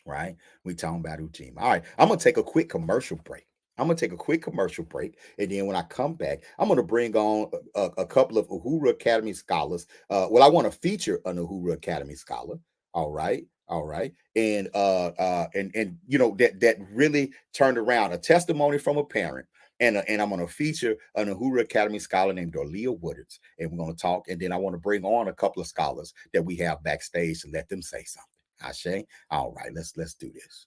right? We talking about UJIMA. All right, I'm going to take a quick commercial break. And then when I come back, I'm going to bring on a couple of Uhuru Academy scholars. I want to feature an Uhuru Academy scholar. All right. And you know, that really turned around a testimony from a parent. And I'm going to feature an Uhuru Academy scholar named Dorlia Woodards. And we're going to talk. And then I want to bring on a couple of scholars that we have backstage and let them say something. Ashe? All right, let's do this.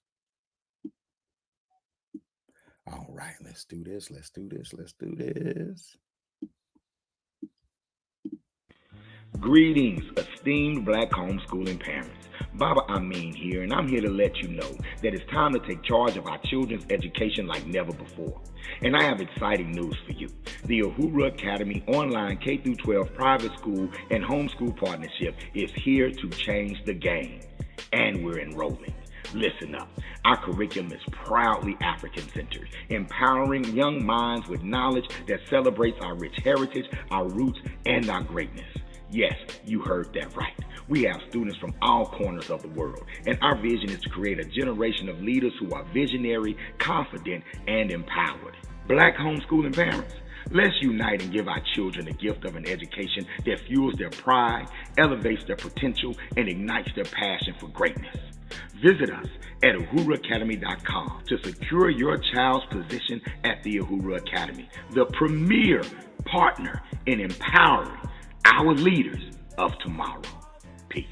All right, let's do this. Greetings, esteemed Black homeschooling parents. Baba Amin here, and I'm here to let you know that it's time to take charge of our children's education like never before. And I have exciting news for you. The Uhuru Academy online K-12 private school and homeschool partnership is here to change the game. And we're enrolling. Listen up. Our curriculum is proudly African-centered, empowering young minds with knowledge that celebrates our rich heritage, our roots, and our greatness. Yes, you heard that right. We have students from all corners of the world, and our vision is to create a generation of leaders who are visionary, confident, and empowered. Black homeschooling parents, let's unite and give our children the gift of an education that fuels their pride, elevates their potential, and ignites their passion for greatness. Visit us at uhuruacademy.com to secure your child's position at the Uhuru Academy, the premier partner in empowering our leaders of tomorrow. Peace.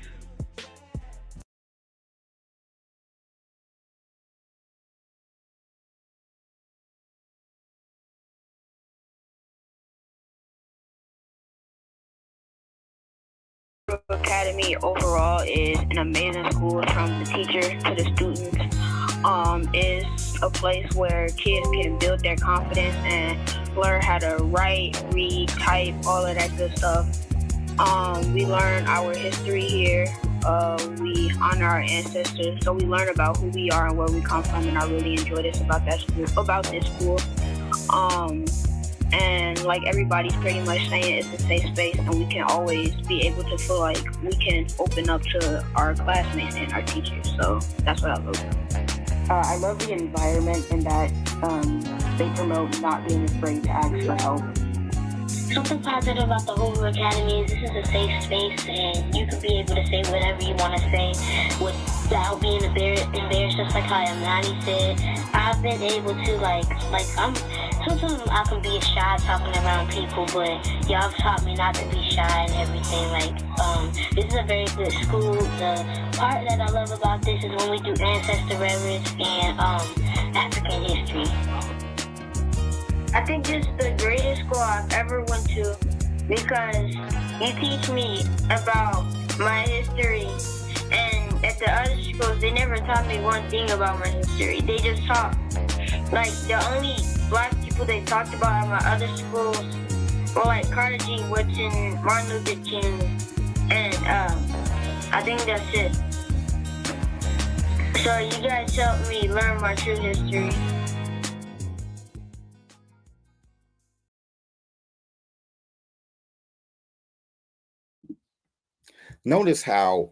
Academy overall is an amazing school from the teacher to the students. Is a place where kids can build their confidence and learn how to write, read, type, all of that good stuff. We learn our history here. We honor our ancestors, so we learn about who we are and where we come from, and I really enjoy this about this school. And like everybody's pretty much saying, it's a safe space, and we can always be able to feel like we can open up to our classmates and our teachers. So that's what I love. I love the environment in that they promote not being afraid to ask for help. Something positive about the Uhuru Academy is this is a safe space, and you can be able to say whatever you want to say without being embarrassed, just like how Amani said. I've been able to, sometimes I can be shy talking around people, but y'all have taught me not to be shy and everything. This is a very good school. The part that I love about this is when we do ancestor reverence and African history. I think this is the greatest school I've ever went to because you teach me about my history, and at the other schools they never taught me one thing about my history. They just taught, the only Black people they talked about at my other schools were Carter G. Woodson, Martin Luther King, and I think that's it. So you guys helped me learn my true history. Notice how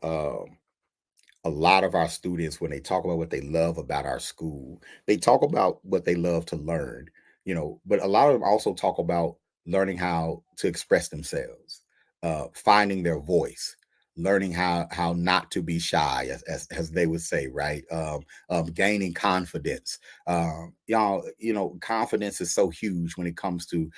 a lot of our students, when they talk about what they love about our school, they talk about what they love to learn, but a lot of them also talk about learning how to express themselves, finding their voice, learning how not to be shy, as they would say, right? Gaining confidence. Confidence is so huge when it comes to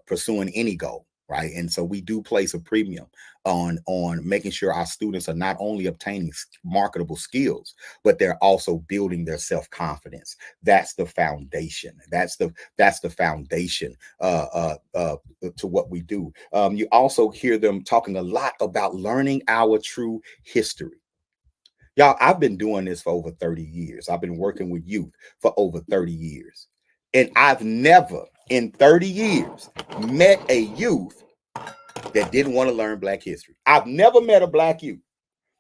pursuing any goal. right? And so we do place a premium on making sure our students are not only obtaining marketable skills, but they're also building their self-confidence. That's the foundation. That's the foundation to what we do. You also hear them talking a lot about learning our true history. Y'all, I've been doing this for over 30 years. I've been working with youth for over 30 years. And I've never in 30 years met a youth that didn't want to learn Black history. I've never met a Black youth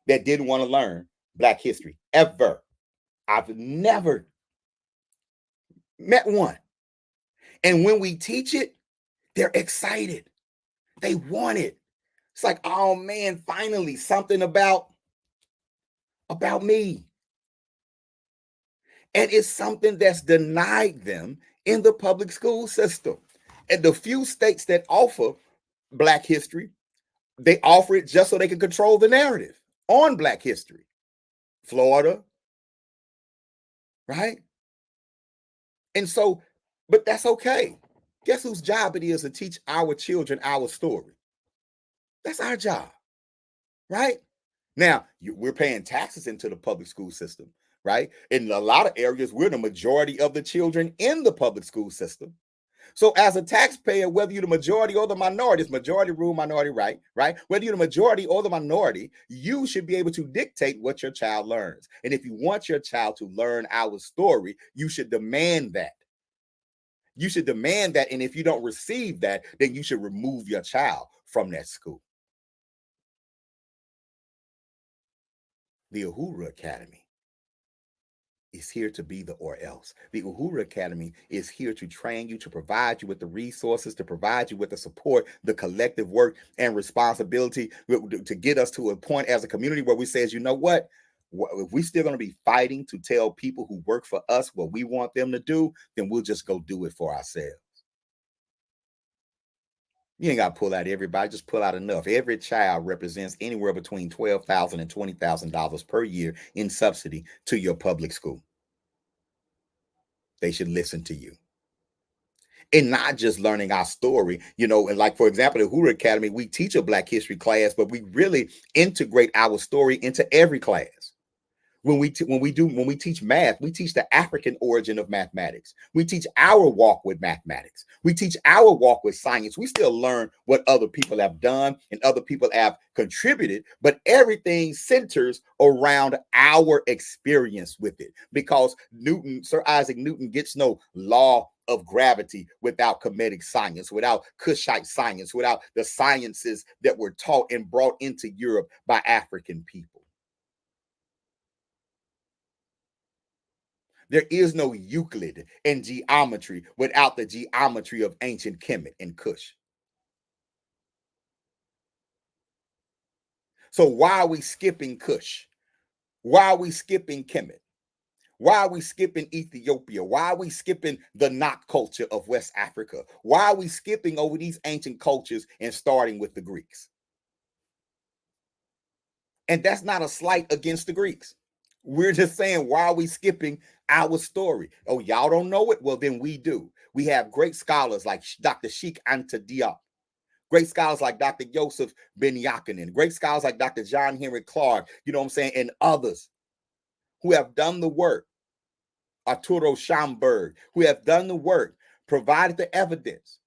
that didn't want to learn Black history, ever. I've never met one. And when we teach it, they're excited. They want it. It's like, oh man, finally something about me. And it's something that's denied them in the public school system. And the few states that offer Black history, they offer it just so they can control the narrative on Black history. Florida, right? And so, but that's okay. Guess whose job it is to teach our children our story? That's our job, right? Now, we're paying taxes into the public school system, right? In a lot of areas, we're the majority of the children in the public school system. So as a taxpayer, whether you're the majority or the minority, it's majority rule, minority right, right? Whether you're the majority or the minority, you should be able to dictate what your child learns. And if you want your child to learn our story, you should demand that. You should demand that. And if you don't receive that, then you should remove your child from that school. The Uhuru Academy is here to be the or else. The Uhuru Academy is here to train you, to provide you with the resources, to provide you with the support, the collective work and responsibility to get us to a point as a community where we say, you know what? If we're still going to be fighting to tell people who work for us what we want them to do, then we'll just go do it for ourselves. You ain't got to pull out everybody, just pull out enough. Every child represents anywhere between $12,000 and $20,000 per year in subsidy to your public school. They should listen to you. And not just learning our story, you know, and like, for example, the Uhuru Academy, we teach a Black history class, but we really integrate our story into every class. When we teach math, we teach the African origin of mathematics. We teach our walk with mathematics. We teach our walk with science. We still learn what other people have done and other people have contributed, but everything centers around our experience with it. Because Sir Isaac Newton gets no law of gravity without Kemetic science, without Kushite science, without the sciences that were taught and brought into Europe by African people. There is no Euclid and geometry without the geometry of ancient Kemet and Kush. So why are we skipping Kush? Why are we skipping Kemet? Why are we skipping Ethiopia? Why are we skipping the Nok culture of West Africa? Why are we skipping over these ancient cultures and starting with the Greeks? And that's not a slight against the Greeks. We're just saying, why are we skipping our story? Oh, y'all don't know it? Well, then we do. We have great scholars like Dr. Sheikh Anta Diop, great scholars like Dr. Yosef Ben Yakinen, great scholars like Dr. John Henry Clark, you know what I'm saying, and others who have done the work, Arturo Schomburg, who have done the work, provided the evidence,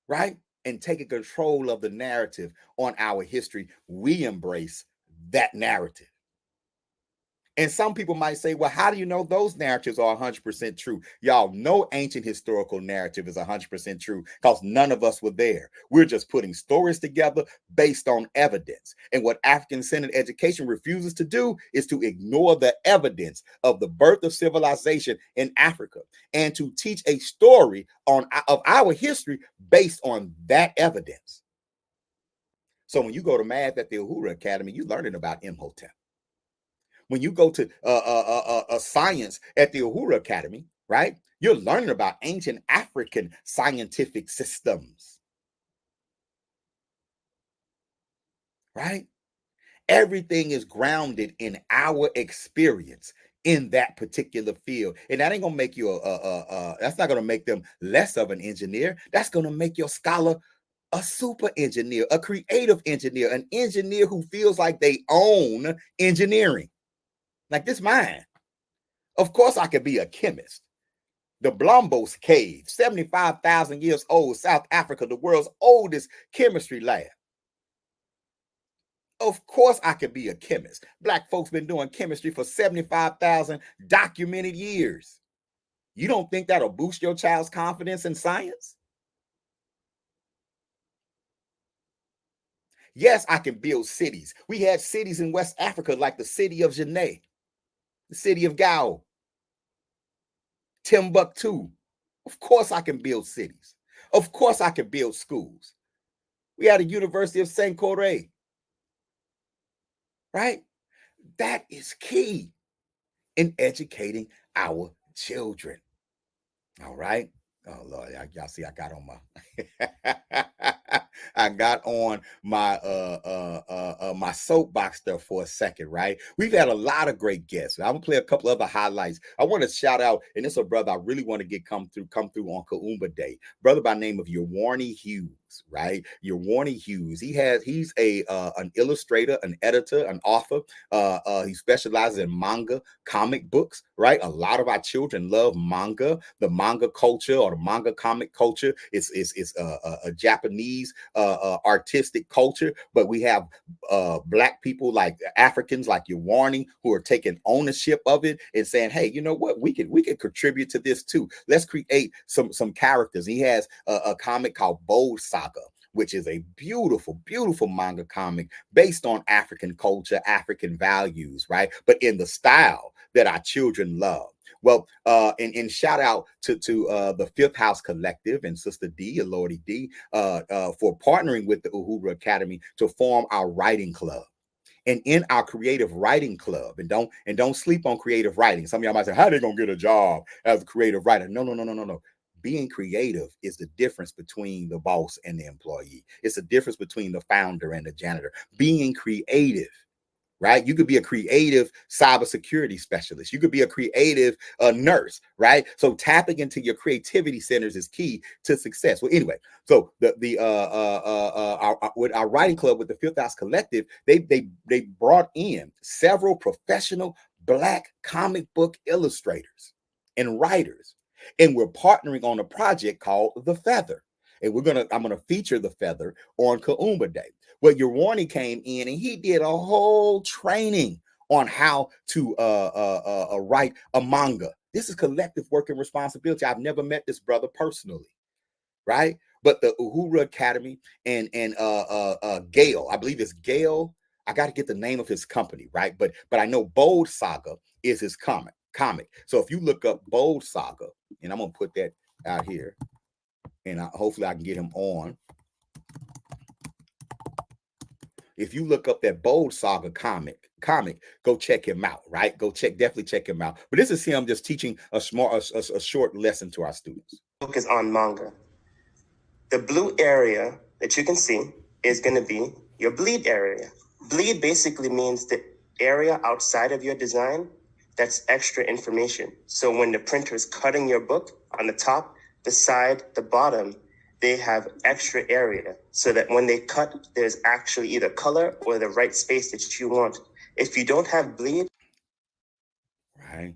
right? And taking control of the narrative on our history. We embrace that narrative. And some people might say, well, how do you know those narratives are 100% true? Y'all, no ancient historical narrative is 100% true because none of us were there. We're just putting stories together based on evidence. And what African-centered education refuses to do is to ignore the evidence of the birth of civilization in Africa and to teach a story of our history based on that evidence. So when you go to math at the Uhuru Academy, you're learning about Imhotep. When you go to science at the Uhuru Academy, right, you're learning about ancient African scientific systems, right? Everything is grounded in our experience in that particular field. And that ain't going to make you that's not going to make them less of an engineer. That's going to make your scholar a super engineer, a creative engineer, an engineer who feels like they own engineering. Like this mine. Of course, I could be a chemist. The Blombos Cave, 75,000 years old, South Africa, the world's oldest chemistry lab. Of course, I could be a chemist. Black folks been doing chemistry for 75,000 documented years. You don't think that'll boost your child's confidence in science? Yes, I can build cities. We had cities in West Africa like the city of Genet, the city of Gao, Timbuktu. Of course I can build cities. Of course I can build schools. We had a University of St. Corey, right? That is key in educating our children. All right. Oh Lord, y'all see I got on my I got on my my soapbox there for a second, right? We've had a lot of great guests. I'm gonna play a couple other highlights. I want to shout out, and this is a brother I really want to get come through on Kaumba Day. Brother by name of Warnie Hughes, right? Warnie Hughes. He's a an illustrator, an editor, an author. He specializes in manga comic books, right? A lot of our children love manga. The manga culture or the manga comic culture is a Japanese artistic culture, but we have Black people like Africans like Warnie who are taking ownership of it and saying, hey, you know what, we can contribute to this too. Let's create some characters. He has a comic called Bold Saga, which is a beautiful, beautiful manga comic based on African culture, African values, right? But in the style that our children love. Well, and shout out to the Fifth House Collective and Sister D, Lordy D, for partnering with the Uhuru Academy to form our writing club. And in our creative writing club, and don't sleep on creative writing. Some of y'all might say, how are they gonna get a job as a creative writer? No. Being creative is the difference between the boss and the employee. It's the difference between the founder and the janitor. Being creative, right? You could be a creative cybersecurity specialist. You could be a creative nurse, right? So tapping into your creativity centers is key to success. Well, anyway, so with our writing club with the Fifth House Collective, they brought in several professional Black comic book illustrators and writers, and we're partnering on a project called The Feather. And I'm gonna feature The Feather on Kaumba Day. Well, Warnie came in and he did a whole training on how to write a manga. This is collective work and responsibility. I've never met this brother personally, right? But the Uhuru Academy and Gale, I believe it's Gale. I got to get the name of his company, right? But I know Bold Saga is his comic. So if you look up Bold Saga, and I'm gonna put that out here, and hopefully I can get him on. If you look up that Bold Saga comic, go check him out, right? Definitely check him out. But this is him just teaching a short lesson to our students. Focus on manga. The blue area that you can see is going to be your bleed area. Bleed basically means the area outside of your design that's extra information. So when the printer is cutting your book, on the top, the side, the bottom, they have extra area so that when they cut, there's actually either color or the right space that you want. If you don't have bleed, right?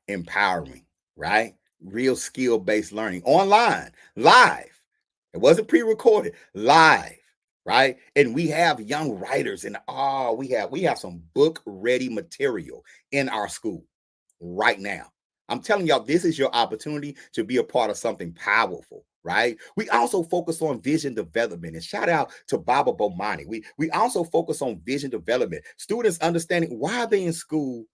Empowering, right? Real skill-based learning online, live. It wasn't pre-recorded, live, right? And we have young writers, and we have some book-ready material in our school right now. I'm telling y'all, this is your opportunity to be a part of something powerful, right? We also focus on vision development, and shout out to Baba Bomani. We also focus on vision development. Students understanding why are they in school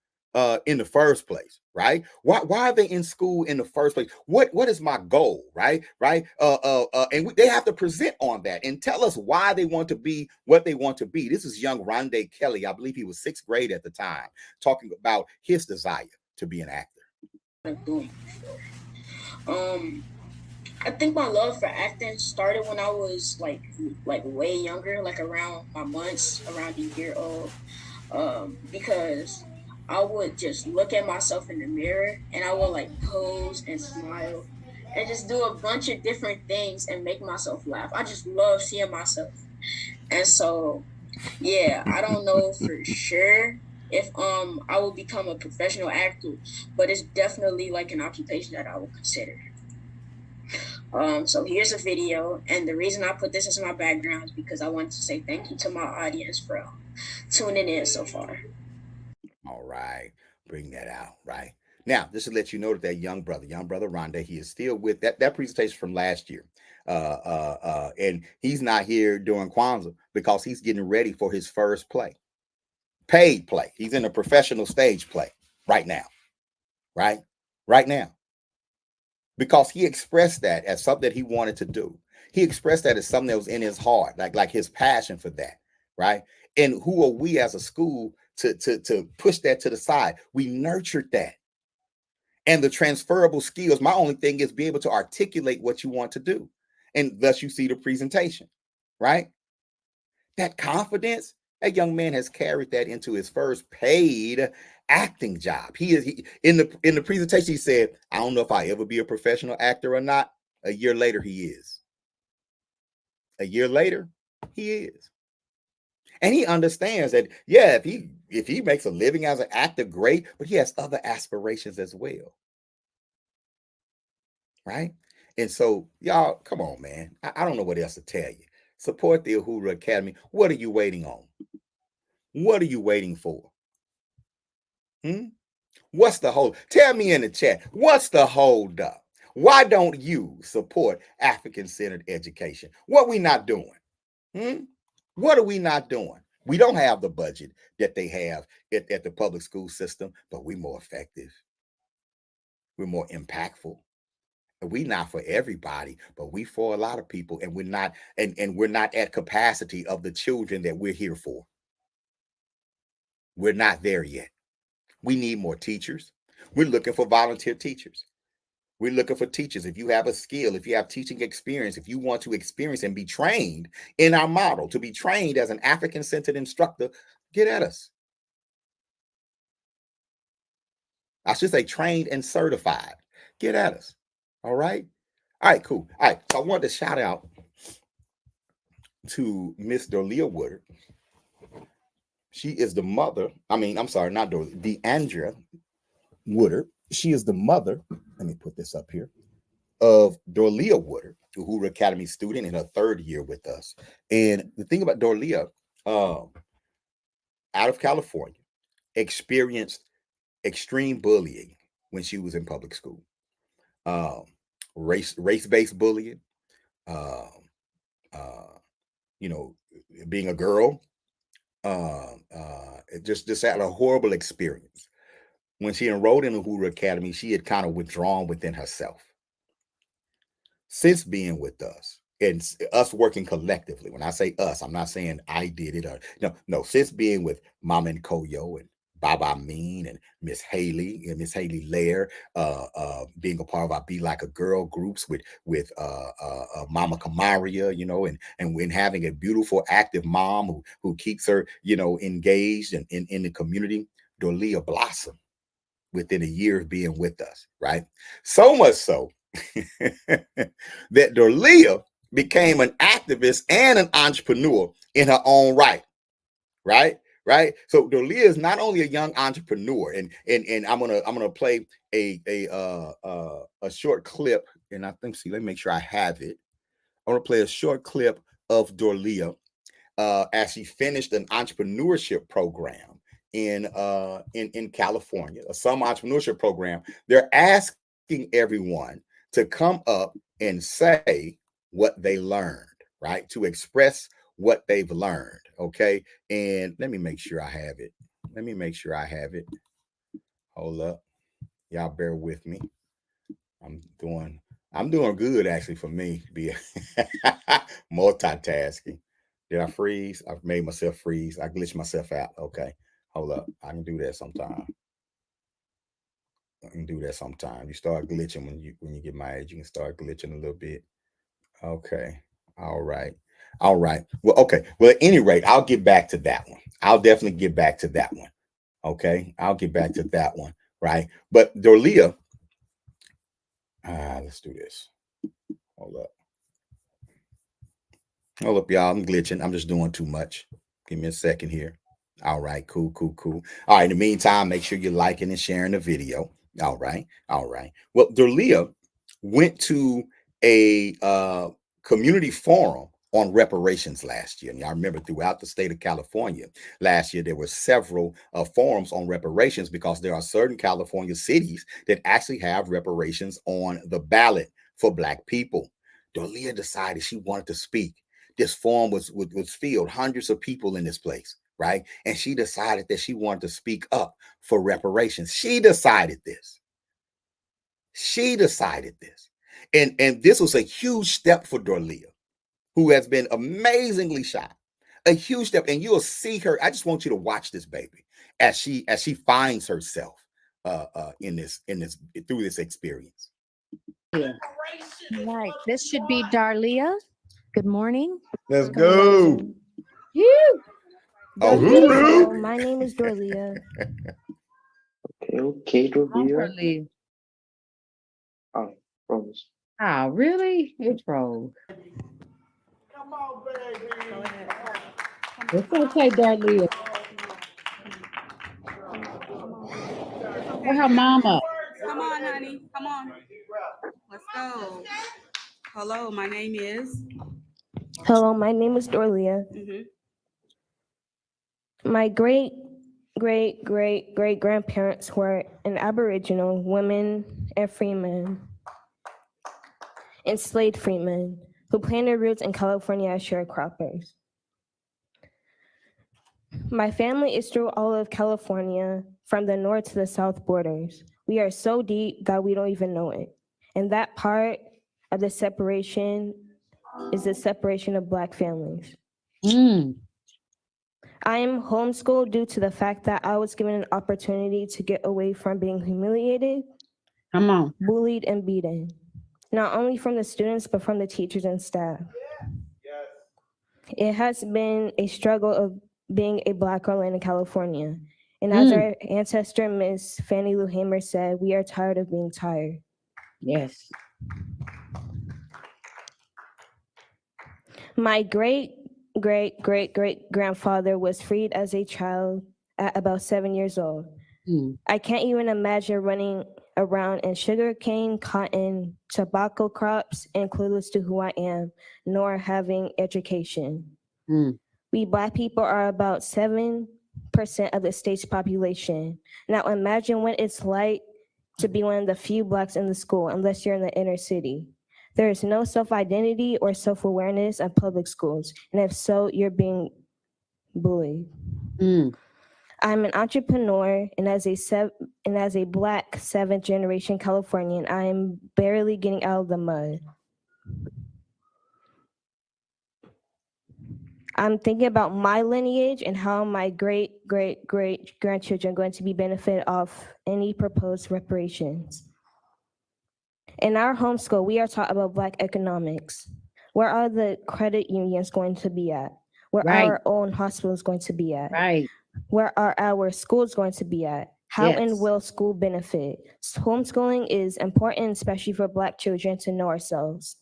in the first place, right? Why are they in school in the first place? What is my goal, right? And they have to present on that and tell us why they want to be what they want to be. This is young Rondé Kelly. I believe he was 6th grade at the time, talking about his desire to be an actor. Doing. I think my love for acting started when I was like way younger, like around my months, around a year old. Because I would just look at myself in the mirror and I would like pose and smile and just do a bunch of different things and make myself laugh. I just love seeing myself. And so, yeah, I don't know for sure if I will become a professional actor, but it's definitely like an occupation that I will consider. So here's a video, and the reason I put this as my background is because I wanted to say thank you to my audience for tuning in so far. All right, bring that out right now. Just to let you know that young brother Rhonda, he is still with that presentation from last year, and he's not here during Kwanzaa because he's getting ready for his first play, paid play. He's in a professional stage play right now, right now, because he expressed that as something that he wanted to do. He expressed that as something that was in his heart, like his passion for that, right? And who are we as a school to push that to the side? We nurtured that. And the transferable skills, my only thing is be able to articulate what you want to do. And thus you see the presentation, right? That confidence, that young man has carried that into his first paid acting job. In the presentation, he said, I don't know if I ever be a professional actor or not. A year later, he is. A year later, he is. And he understands that, yeah, if he makes a living as an actor, great, but he has other aspirations as well. Right? And so, y'all, come on, man. I don't know what else to tell you. Support the Uhuru Academy. What are you waiting on? What are you waiting for? What's the hold? Tell me in the chat. What's the hold up? Why don't you support African-centered education? What we not doing? What are we not doing? We don't have the budget that they have at the public school system, but we're more effective. We're more impactful. We not for everybody, but we for a lot of people, and we're not, and we're not at capacity of the children that we're here for. We're not there yet. We need more teachers. We're looking for volunteer teachers. We're looking for teachers. If you have a skill, if you have teaching experience, if you want to experience and be trained in our model, to be trained as an African-centered instructor, get at us. I should say trained and certified. Get at us. All right. All right, cool. All right. So I wanted to shout out to Miss Dorlia Woodard. She is the mother. I'm sorry, not Dorlia, Deandra Woodard. She is the mother. Let me put this up here. Of Dorlia Woodard, Uhuru Academy student in her third year with us. And the thing about Dorlia, out of California, experienced extreme bullying when she was in public school. Race-based bullying, being a girl, just had a horrible experience. When she enrolled in the Uhuru Academy, she had kind of withdrawn within herself. Since being with us and us working collectively, when I say us, I'm not saying I did it or no. Since being with Mama and Koyo and Baba Amin and Miss Haley Lair, being a part of our Be Like a Girl groups with Mama Kamaria, and when having a beautiful, active mom who keeps her, engaged and in the community, Dorlia blossomed within a year of being with us, right? So much so that Dorlia became an activist and an entrepreneur in her own right. So Dorlia is not only a young entrepreneur, and I'm gonna play a short clip, and I think let me make sure I have it. I'm gonna play a short clip of Dorlia as she finished an entrepreneurship program in California, a summer entrepreneurship program. They're asking everyone to come up and say what they learned, right? To express what they've learned, okay? And let me make sure I have it. Hold up. Y'all bear with me. I'm doing good, actually, for me to be multitasking. Did I freeze? I've made myself freeze. I glitched myself out. Okay. Hold up. I can do that sometime. You start glitching when you get my age. You can start glitching a little bit. Okay. All right. Well, okay. Well, at any rate, I'll get back to that one. I'll definitely get back to that one. Okay. I'll get back to that one. Right. But Dorlia, let's do this. Hold up. Hold up, y'all. I'm glitching. I'm just doing too much. Give me a second here. All right, cool. All right, in the meantime, make sure you're liking and sharing the video. All right. Well, Dorlia went to a community forum on reparations last year. And I remember throughout the state of California last year, there were several forums on reparations because there are certain California cities that actually have reparations on the ballot for Black people. Dorlia decided she wanted to speak. This forum was filled, hundreds of people in this place, right? And she decided that she wanted to speak up for reparations. She decided this. And this was a huge step for Dorlia, who has been amazingly shy. A huge step. And you'll see her. I just want you to watch this baby as she finds herself in this through this experience. Right. This should be Darlia. Good morning. Let's go. Oh, my name is Darlia. Okay, Dorlia. Oh, froze. Oh, really? It froze. Come on, baby. It's okay, Darlia. Where her mama? Come on, honey. Come on. Let's go. Hello, my name is. Hello, my name is Dorlia. My great grandparents were an Aboriginal women and freemen, enslaved freemen who planted roots in California as sharecroppers. My family is through all of California, from the north to the south borders. We are so deep that we don't even know it. And that part of the separation is the separation of Black families. I am homeschooled due to the fact that I was given an opportunity to get away from being humiliated, bullied, and beaten, not only from the students, but from the teachers and staff. It has been a struggle of being a Black girl in California. And as our ancestor, Miss Fannie Lou Hamer, said, we are tired of being tired. Yes. My great grandfather was freed as a child at about 7 years old. I can't even imagine running around in sugarcane, cotton, tobacco crops, and clueless to who I am, nor having education. We Black people are about 7% of the state's population. Now imagine what it's like to be one of the few Blacks in the school, unless you're in the inner city. There is no self-identity or self-awareness in public schools, and if so, you're being bullied. I'm an entrepreneur, and as a Black seventh-generation Californian, I am barely getting out of the mud. I'm thinking about my lineage and how my great-great-great-grandchildren are going to be benefited off any proposed reparations. In our homeschool, we are taught about Black economics. Where are the credit unions going to be at? Where are our own hospitals going to be at? Where are our schools going to be at? How and will school benefit? Homeschooling is important, especially for Black children, to know ourselves.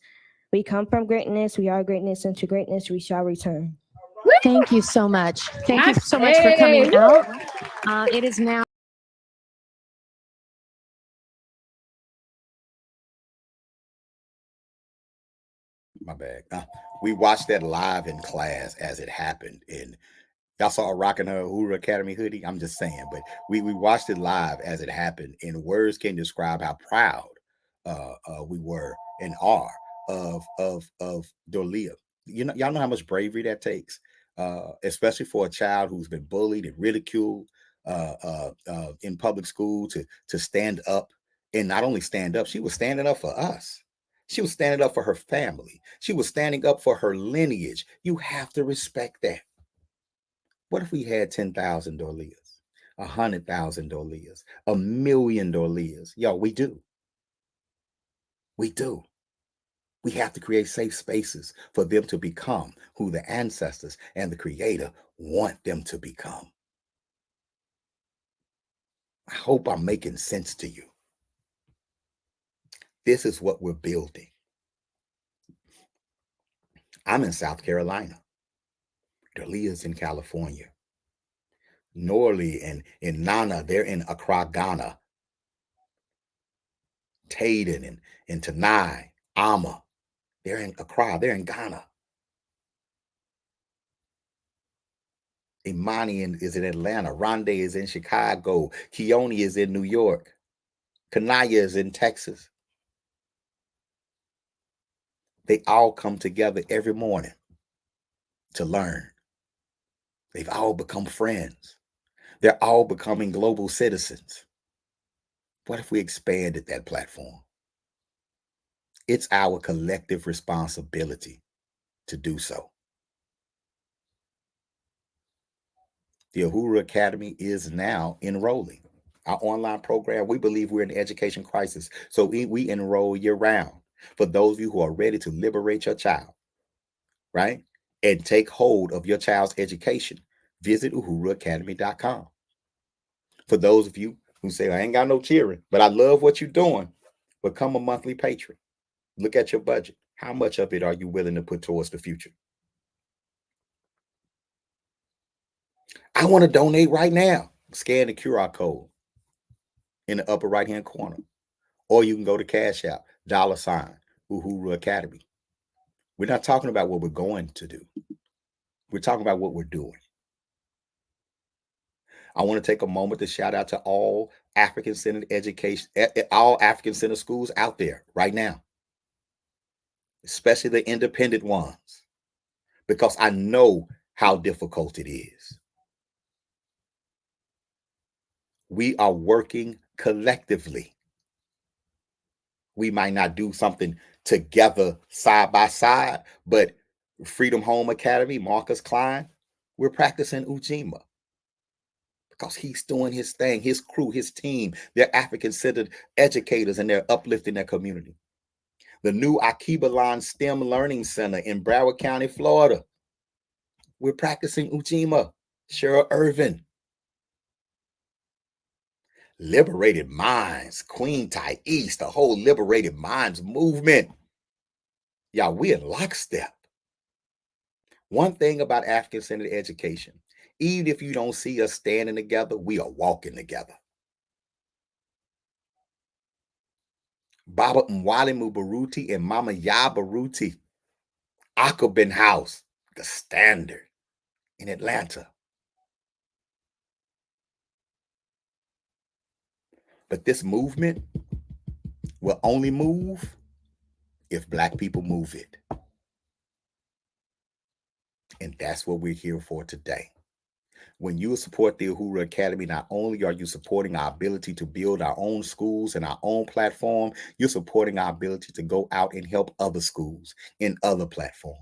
We come from greatness, we are greatness, and to greatness we shall return. Thank you so much. Thank you so much for coming out. It is now. My bad. We watched that live in class as it happened. And y'all saw her rocking her Uhuru Academy hoodie. I'm just saying, but we watched it live as it happened. And words can describe how proud we were and are of Dorlia. You know, y'all know how much bravery that takes, especially for a child who's been bullied and ridiculed in public school to stand up, and not only stand up, she was standing up for us. She was standing up for her family. She was standing up for her lineage. You have to respect that. What if we had 10,000 Dorlias, 100,000 Dorlias, 1,000,000 Dorlias? Yo, we do. We do. We have to create safe spaces for them to become who the ancestors and the Creator want them to become. I hope I'm making sense to you. This is what we're building. I'm in South Carolina. Delia's in California. Norley and Nana, they're in Accra, Ghana. Tayden and Tanai, Ama, they're in Accra, they're in Ghana. Imani is in Atlanta. Rondé is in Chicago. Keone is in New York. Kanaya is in Texas. They all come together every morning to learn. They've all become friends. They're all becoming global citizens. What if we expanded that platform? It's our collective responsibility to do so. The Uhuru Academy is now enrolling. Our online program, we believe we're in an education crisis, so we enroll year round. For those of you who are ready to liberate your child, right, and take hold of your child's education, visit uhuruacademy.com. For those of you who say, I ain't got no children, but I love what you're doing, become a monthly patron. Look at your budget. How much of it are you willing to put towards the future? I want to donate right now. Scan the QR code in the upper right-hand corner. Or you can go to Cash App, $ Uhuru Academy. We're not talking about what we're going to do. We're talking about what we're doing. I want to take a moment to shout out to all African-centered education, all African-centered schools out there right now, especially the independent ones, because I know how difficult it is. We are working collectively. We might not do something together side by side, but Freedom Home Academy, Marcus Klein, we're practicing UJIMA because he's doing his thing, his crew, his team. They're African-centered educators and they're uplifting their community. The new Akibalan STEM Learning Center in Broward County, Florida, we're practicing UJIMA. Cheryl Irvin. Liberated Minds, Queen Tai East, the whole Liberated Minds movement. Y'all, we in lockstep. One thing about African-centered education, even if you don't see us standing together, we are walking together. Baba Mwali Mubaruti and Mama Ya Baruti, Akabin House, the standard in Atlanta. But this movement will only move if Black people move it. And that's what we're here for today. When you support the Uhuru Academy, not only are you supporting our ability to build our own schools and our own platform, you're supporting our ability to go out and help other schools in other platforms.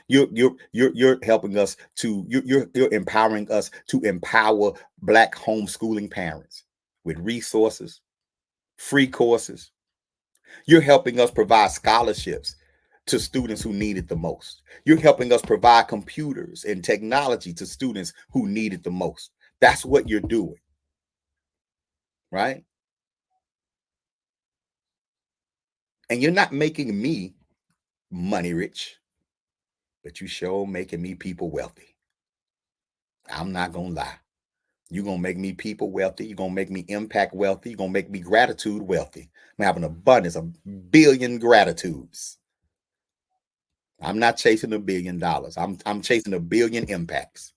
You're helping us to, you're empowering us to empower Black homeschooling parents with resources, free courses. You're helping us provide scholarships to students who need it the most. You're helping us provide computers and technology to students who need it the most. That's what you're doing, right? And you're not making me money rich, but you sure making me people wealthy. I'm not gonna lie. You're gonna make me people wealthy. You're gonna make me impact wealthy. You're gonna make me gratitude wealthy. I'm having an abundance of billion gratitudes. I'm not chasing $1 billion. I'm chasing 1 billion impacts.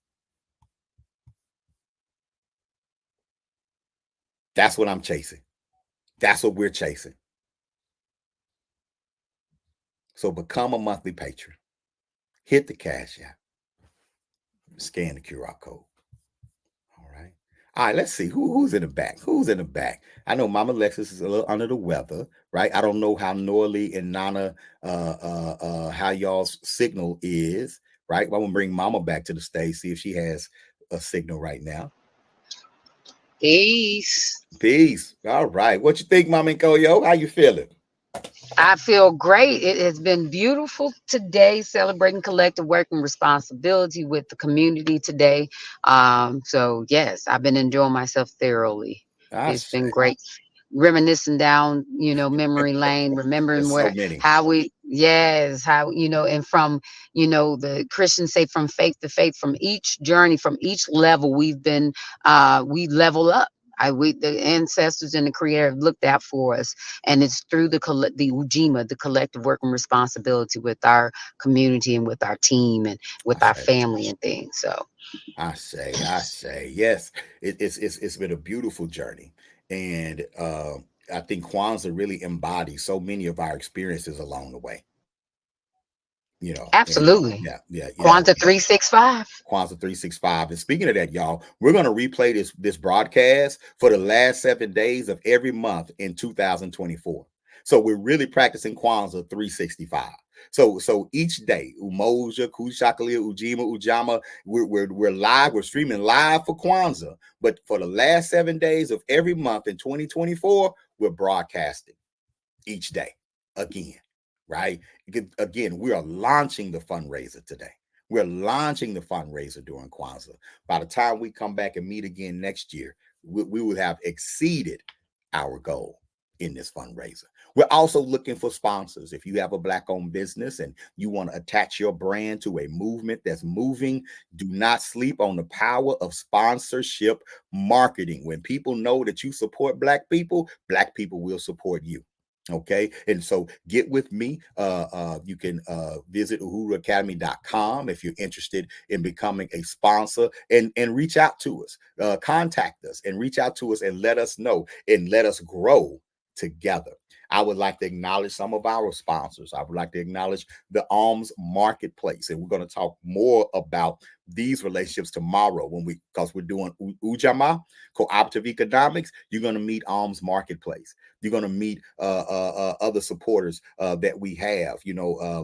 That's what I'm chasing. That's what we're chasing. So become a monthly patron. Hit the Cash App. Scan the QR code. All right. All right, let's see. Who's in the back? Who's in the back? I know Mama Lexus is a little under the weather, right? I don't know how Norley and Nana, how y'all's signal is, right? I'm gonna bring Mama back to the stage, see if she has a signal right now. Peace. Peace. All right. What you think, Mama and Koyo? How you feeling? I feel great. It has been beautiful today, celebrating collective work and responsibility with the community today. So yes, I've been enjoying myself thoroughly. It's been great. reminiscing down, memory lane, remembering There's so many. how, and from, the Christians say from faith to faith, from each journey, from each level, we level up. The ancestors and the creator have looked out for us, and it's through the UJIMA, the collective working responsibility with our community and with our team and with our family and things. So I say, yes. It's been a beautiful journey, and I think Kwanzaa really embodies so many of our experiences along the way. And absolutely. yeah. Kwanzaa 365. Kwanzaa 365. And speaking of that, y'all, we're going to replay this broadcast for the last 7 days of every month in 2024. So we're really practicing Kwanzaa 365. So each day, Umoja, Kushakalia, Ujima, Ujama, we're live, we're streaming live for Kwanzaa. But for the last 7 days of every month in 2024, we're broadcasting each day again, right? Again, we are launching the fundraiser today. We're launching the fundraiser during Kwanzaa. By the time we come back and meet again next year, we will have exceeded our goal in this fundraiser. We're also looking for sponsors. If you have a Black-owned business and you want to attach your brand to a movement that's moving, do not sleep on the power of sponsorship marketing. When people know that you support Black people will support you. Okay, and so get with me. You can visit uhuruacademy.com if you're interested in becoming a sponsor, and reach out to us, contact us and reach out to us and let us know and let us grow together. I would like to acknowledge some of our sponsors. I would like to acknowledge the Alms Marketplace, and we're going to talk more about these relationships tomorrow because we're doing UJIMA, cooperative economics. You're going to meet Alms Marketplace. You're going to meet other supporters that we have.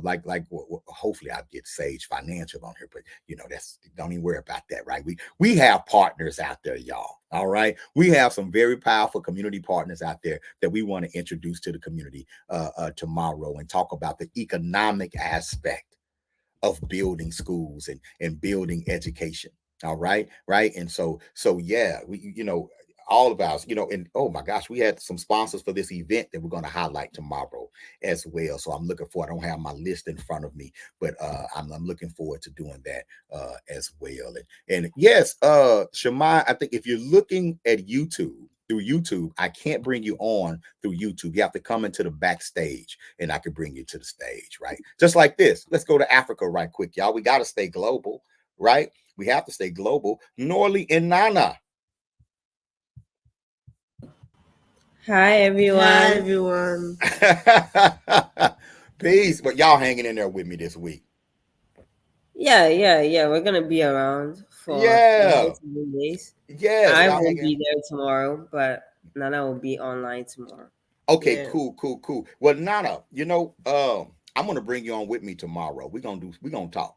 Like hopefully I'll get Sage Financial on here, but don't even worry about that, right? We have partners out there, y'all. All right, we have some very powerful community partners out there that we want to introduce to the community tomorrow and talk about the economic aspect of building schools and building education. All right. And so yeah, all of us, and oh my gosh, we had some sponsors for this event that we're going to highlight tomorrow as well. So I'm looking forward. I don't have my list in front of me, but I'm looking forward to doing that as well. And yes, Shamai, I think if you're looking at through YouTube, I can't bring you on through YouTube. You have to come into the backstage and I can bring you to the stage, right? Just like this. Let's go to Africa right quick, y'all. We got to stay global, right? We have to stay global. Norley and Nana. Hi, everyone. Hi, everyone. Peace. But y'all hanging in there with me this week. Yeah. We're going to be around for multiple days. Yes. I won't be there tomorrow, but Nana will be online tomorrow. Okay, cool. Well, Nana, I'm gonna bring you on with me tomorrow. We're gonna talk.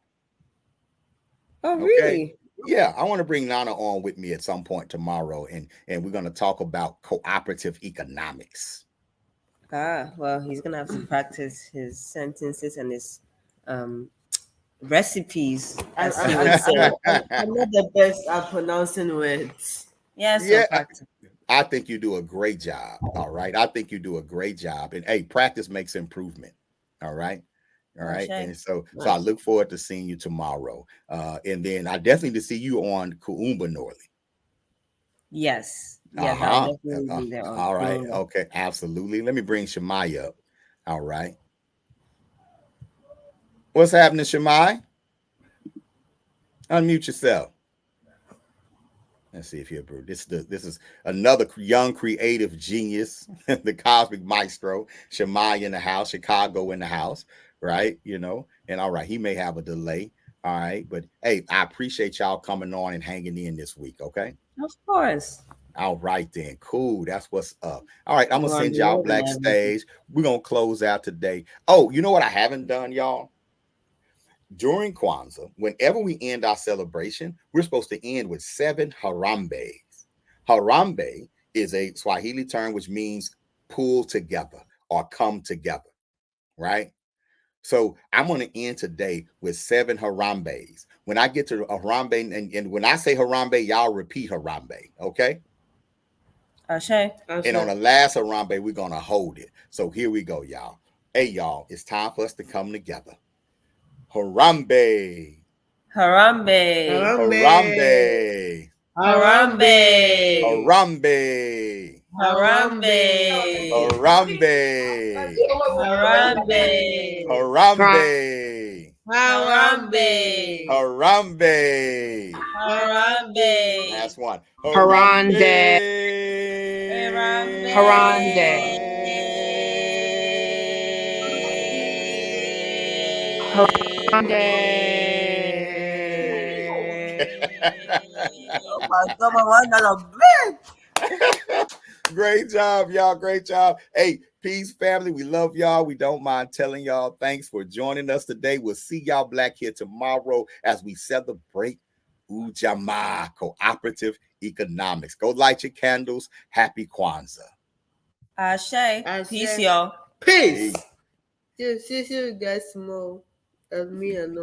Oh, really? Yeah, I want to bring Nana on with me at some point tomorrow, and we're gonna talk about cooperative economics. Well, he's gonna have to practice his sentences and his recipes. I'm not the best at pronouncing words. Practice. I think you do a great job. All right. I think you do a great job. And hey, practice makes improvement. All right. And so I look forward to seeing you tomorrow. And then I definitely to see you on Kuumba Norley. Yes. I'll definitely be there. All right. Okay. Absolutely. Let me bring Shemai up. All right. What's happening, Shemai? Unmute yourself. Let's see if you're this is another young creative genius, the cosmic maestro, Shemai in the house, Chicago in the house, right? And all right, he may have a delay. All right, but hey, I appreciate y'all coming on and hanging in this week. Okay. Of course. All right then, cool. That's what's up. All right, I'm gonna send y'all backstage. We're gonna close out today. Oh, you know what I haven't done, y'all? During Kwanzaa, whenever we end our celebration, we're supposed to end with 7 harambes. Harambe is a Swahili term which means pull together or come together, right? So I'm going to end today with 7 harambes. When I get to harambe, and when I say harambe, y'all repeat harambe, okay? Ashe. And on the last Harambe, we're going to hold it. So here we go, y'all. Hey, y'all, it's time for us to come together. Harambe. Harambe. Harambe. Harambe. Harambe. Harambe. Harambe. Harambe. Harambe. Harambe. Harambe. Harambe. Last one. Harambe. Harambe. Oh my God, my one got a big. Great job, y'all. Great job. Hey, peace, family. We love y'all. We don't mind telling y'all thanks for joining us today. We'll see y'all black here tomorrow as we celebrate UJIMA, Cooperative Economics. Go light your candles. Happy Kwanzaa. Ashe. Peace, y'all. Peace. Just you guys small. Me alone.